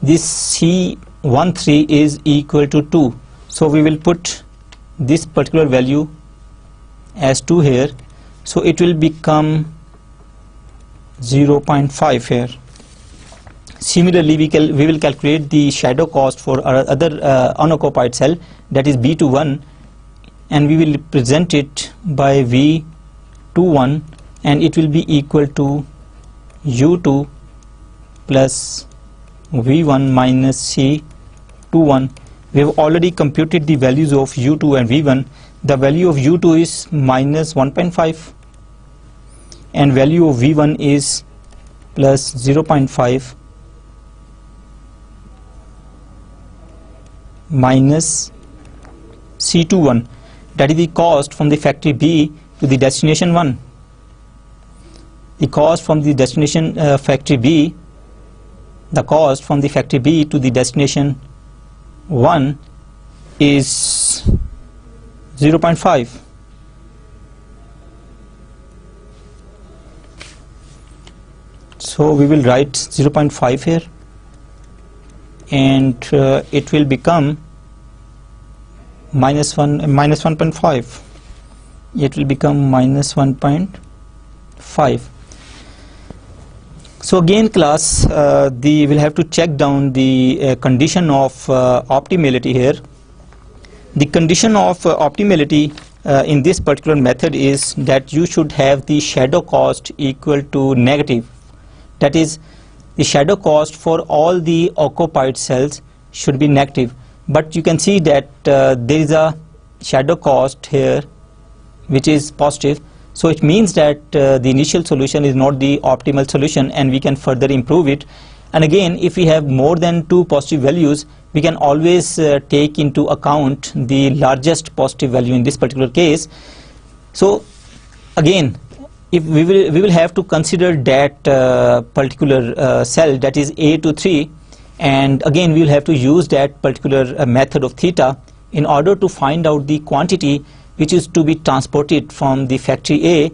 this C13 is equal to 2. So we will put this particular value as 2 here. So it will become 0.5 here. Similarly, we will calculate the shadow cost for our other unoccupied cell, that is B21, and we will represent it by V21, and it will be equal to U2 plus V1 minus C21. We have already computed the values of U2 and V1. The value of U2 is minus 1.5 and value of V1 is plus 0.5 minus C21, that is the cost from the factory B to the destination 1. The cost from the destination factory B, the cost from the factory B to the destination 1 is 0.5. So we will write 0.5 here, and it will become minus 1.5. It will become minus 1.5. So again class, we will have to check down the condition of optimality here. The condition of optimality in this particular method is that you should have the shadow cost equal to negative. That is, the shadow cost for all the occupied cells should be negative. But you can see that there is a shadow cost here which is positive. So it means that the initial solution is not the optimal solution, and we can further improve it. And again, if we have more than 2 positive values, we can always take into account the largest positive value in this particular case. So again, if we will have to consider that particular cell, that is A to 3, and again we will have to use that particular method of theta in order to find out the quantity which is to be transported from the factory A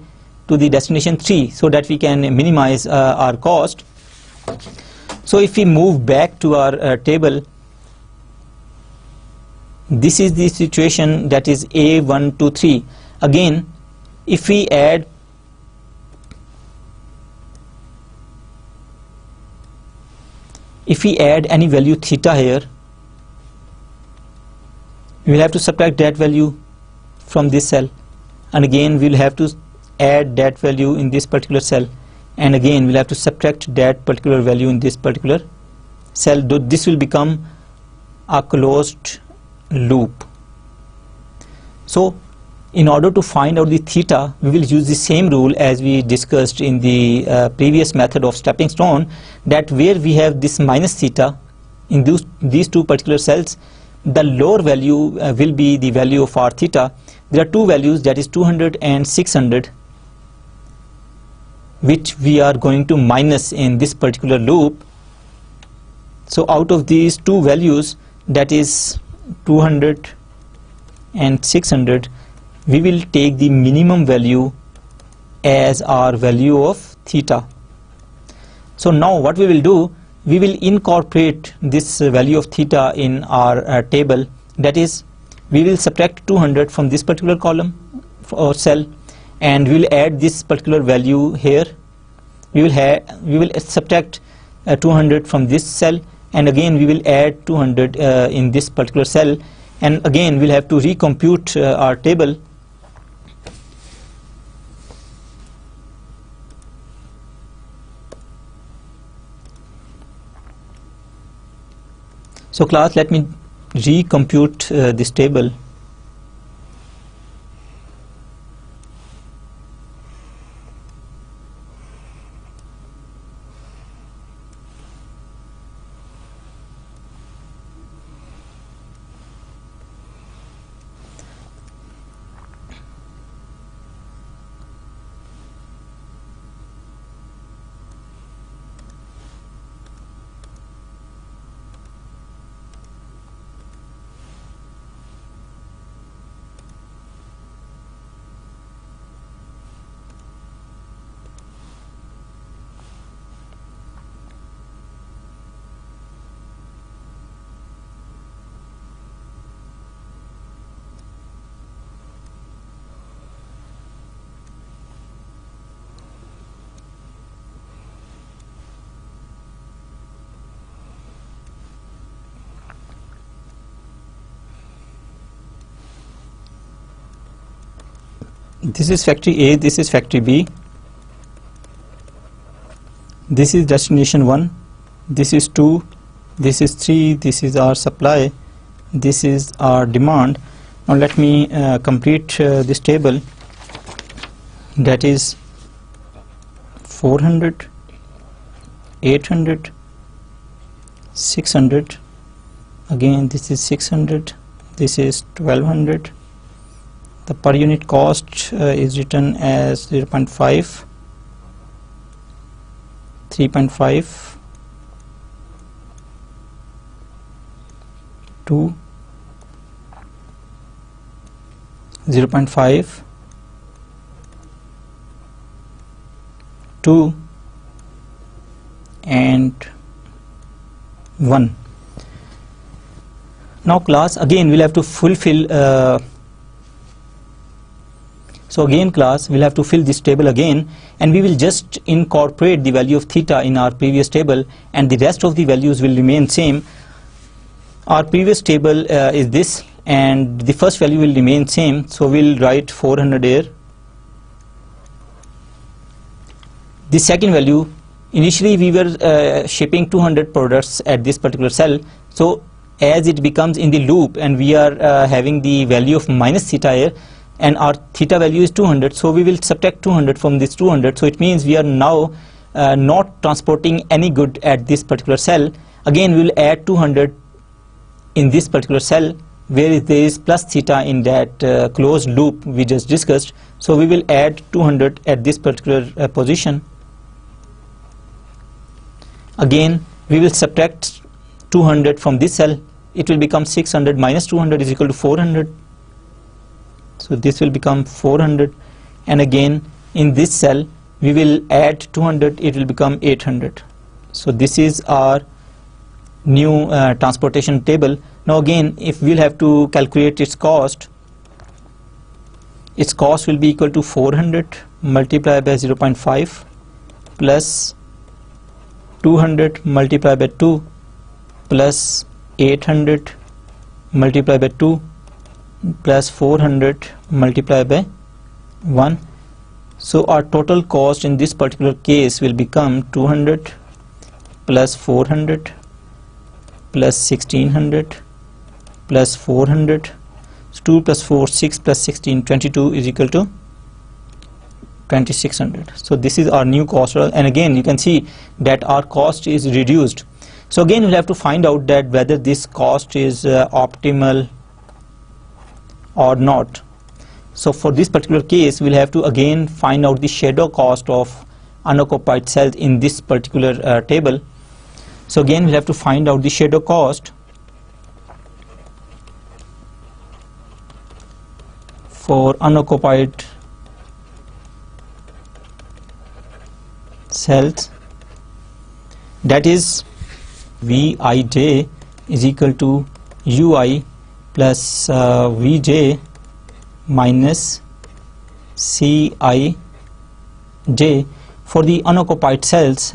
to the destination 3, so that we can minimize our cost. So if we move back to our table, this is the situation, that is A1 to 3. Again, if we add any value theta here, we will have to subtract that value from this cell, and again we will have to add that value in this particular cell, and again we will have to subtract that particular value in this particular cell. This will become a closed loop. So in order to find out the theta, we will use the same rule as we discussed in the previous method of stepping stone, that where we have this minus theta in these 2 particular cells, the lower value will be the value of our theta. There are 2 values, that is 200 and 600, which we are going to minus in this particular loop. So out of these 2 values, that is 200 and 600, we will take the minimum value as our value of theta. So now what we will do, we will incorporate this value of theta in our table. That is, we will subtract 200 from this particular column or cell, and we will add this particular value here. We will subtract 200 from this cell, and again we will add 200 in this particular cell, and again we'll have to recompute our table. So class, let me recompute this table. This is factory A, this is factory B, this is destination 1, this is 2, this is 3, this is our supply, this is our demand. Now let me complete this table. That is 400, 800, 600, again this is 600, this is 1200. The per unit cost is written as 0.5, 3.5, 2, 0.5, 2, and 1. Now class, again we'll have to fulfill so again class, we'll have to fill this table again, and we will just incorporate the value of theta in our previous table, and the rest of the values will remain same. Our previous table is this, and the first value will remain same, so we'll write 400 here. The second value, initially we were shipping 200 products at this particular cell, so as it becomes in the loop and we are having the value of minus theta here, and our theta value is 200, so we will subtract 200 from this 200, so it means we are now not transporting any good at this particular cell. Again we will add 200 in this particular cell where there is plus theta in that closed loop we just discussed, so we will add 200 at this particular position. Again we will subtract 200 from this cell, it will become 600 minus 200 is equal to 400. So this will become 400, and again in this cell we will add 200, it will become 800. So this is our new transportation table. Now again, if we'll have to calculate its cost will be equal to 400 multiplied by 0.5 plus 200 multiplied by 2 plus 800 multiplied by 2 plus 400 multiplied by 1. So our total cost in this particular case will become 200 plus 400 plus 1600 plus 400. So 2 plus 4, 6 plus 16, 22 is equal to 2600. So this is our new cost, and again you can see that our cost is reduced. So again we'll have to find out that whether this cost is optimal or not. So for this particular case we'll have to again find out the shadow cost of unoccupied cells in this particular table. So again we'll have to find out the shadow cost for unoccupied cells, that is Vij is equal to Ui plus Vj minus Cij for the unoccupied cells.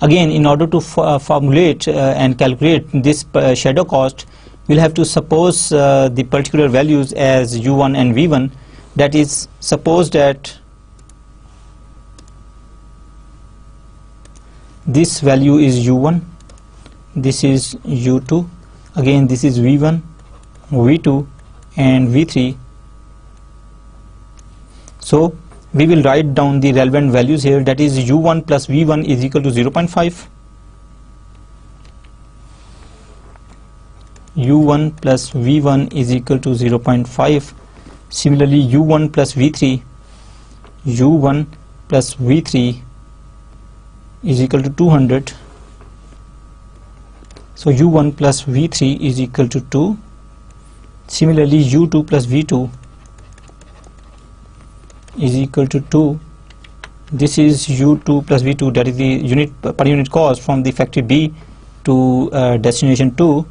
Again, in order to formulate and calculate this shadow cost, we'll have to suppose the particular values as U1 and V1. That is, suppose that this value is U1, this is U2, again this is V1, V2 and V3. So we will write down the relevant values here, that is U1 plus V1 is equal to 0.5, U1 plus V1 is equal to 0.5. Similarly, U1 plus V3, U1 plus V3 is equal to 200. So U1 plus V3 is equal to 2. Similarly, U2 plus V2 is equal to 2. This is U2 plus V2, that is the unit per unit cost from the factory B to destination 2.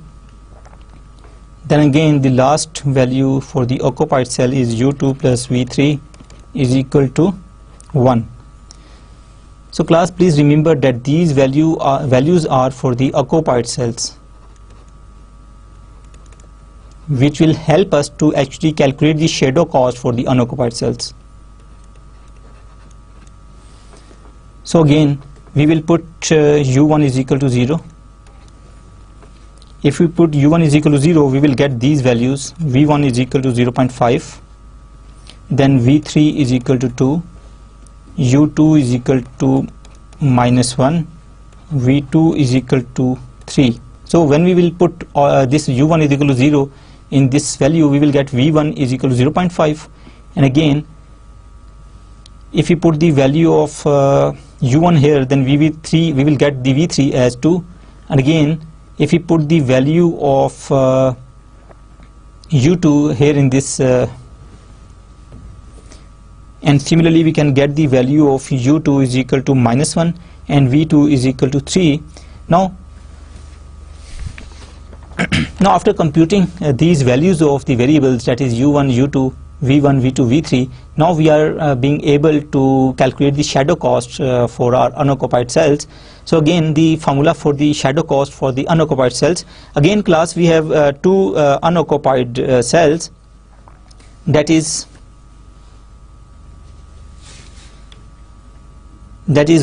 Then again, the last value for the occupied cell is U2 plus V3 is equal to 1. So class, please remember that these values are for the occupied cells, which will help us to actually calculate the shadow cost for the unoccupied cells. So again, we will put U1 is equal to 0. If we put U1 is equal to 0, we will get these values. V1 is equal to 0.5, then V3 is equal to 2, U2 is equal to -1, V2 is equal to 3. So when we will put this U1 is equal to 0 in this value, we will get V1 is equal to 0.5, and again if we put the value of U1 here, then we will get the V3 as 2, and again if we put the value of U2 here in this and similarly we can get the value of U2 is equal to -1 and V2 is equal to 3. Now after computing these values of the variables, that is U1, U2, V1, V2, V3, now we are being able to calculate the shadow cost for our unoccupied cells. So again, the formula for the shadow cost for the unoccupied cells, again class, we have two unoccupied cells, that is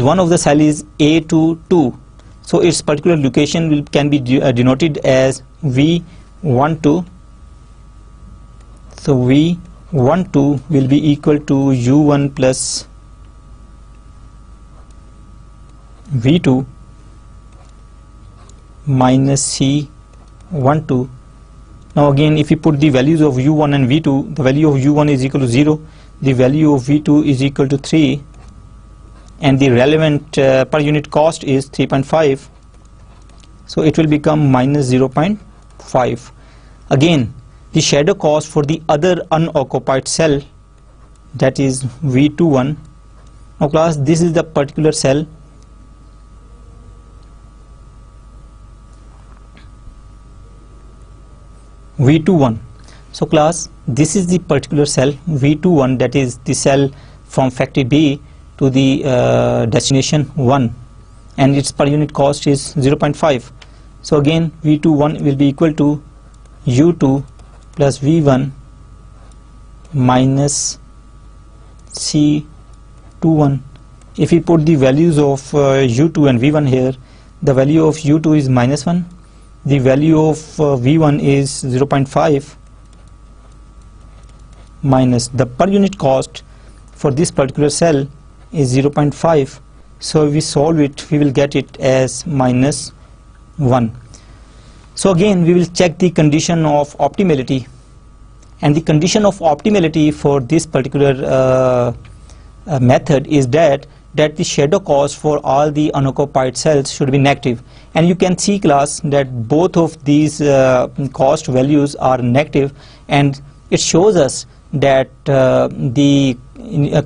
one of the cell is A22, so its particular location can be denoted as V12. So V12 will be equal to U1 plus V2 minus C12. Now again, if we put the values of U1 and V2, the value of U1 is equal to 0, the value of V2 is equal to 3, and the relevant per unit cost is 3.5, so it will become minus 0.5. Again, the shadow cost for the other unoccupied cell, that is V21. Now class, this is the particular cell, V21. So class, this is the particular cell V21, that is the cell from factory B to the destination 1, and its per unit cost is 0.5. So again, V21 will be equal to U2 plus V1 minus C21. If we put the values of U2 and V1 here, the value of U2 is -1, the value of V1 is 0.5, minus the per unit cost for this particular cell is 0.5. So if we solve it, we will get it as -1. So again, we will check the condition of optimality, and the condition of optimality for this particular method is that the shadow cost for all the unoccupied cells should be negative. And you can see class that both of these cost values are negative, and it shows us that the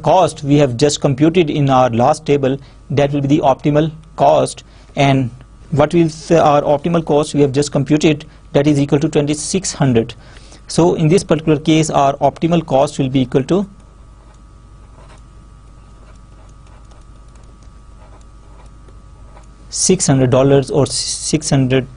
cost we have just computed in our last table, that will be the optimal cost, and what is our optimal cost we have just computed, that is equal to 2600. So in this particular case our optimal cost will be equal to $600 or 600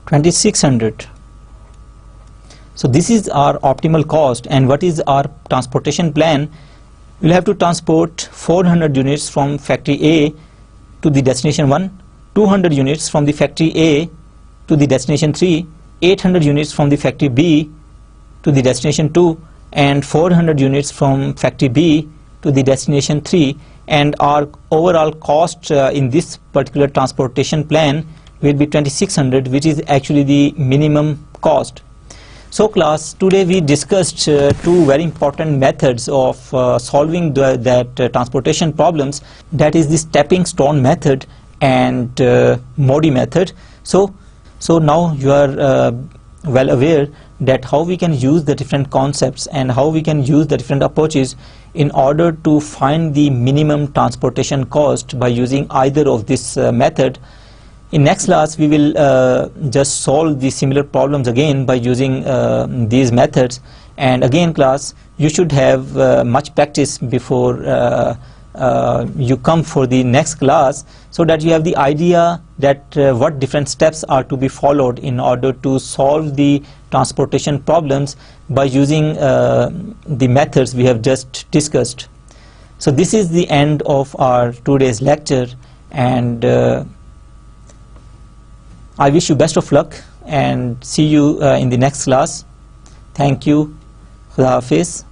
$2,600. So this is our optimal cost. And what is our transportation plan? We'll have to transport 400 units from factory A to the destination 1, 200 units from the factory A to the destination 3, 800 units from the factory B to the destination 2, and 400 units from factory B to the destination 3. And our overall cost in this particular transportation plan will be 2600, which is actually the minimum cost. So class, today we discussed two very important methods of solving that transportation problems, that is the stepping stone method and Modi method. So now you are well aware that how we can use the different concepts and how we can use the different approaches in order to find the minimum transportation cost by using either of this method. In next class we will just solve the similar problems again by using these methods. And again class, you should have much practice before you come for the next class, so that you have the idea that what different steps are to be followed in order to solve the transportation problems by using the methods we have just discussed. So this is the end of our today's lecture, and I wish you best of luck and see you in the next class. Thank you. Khuda Hafiz.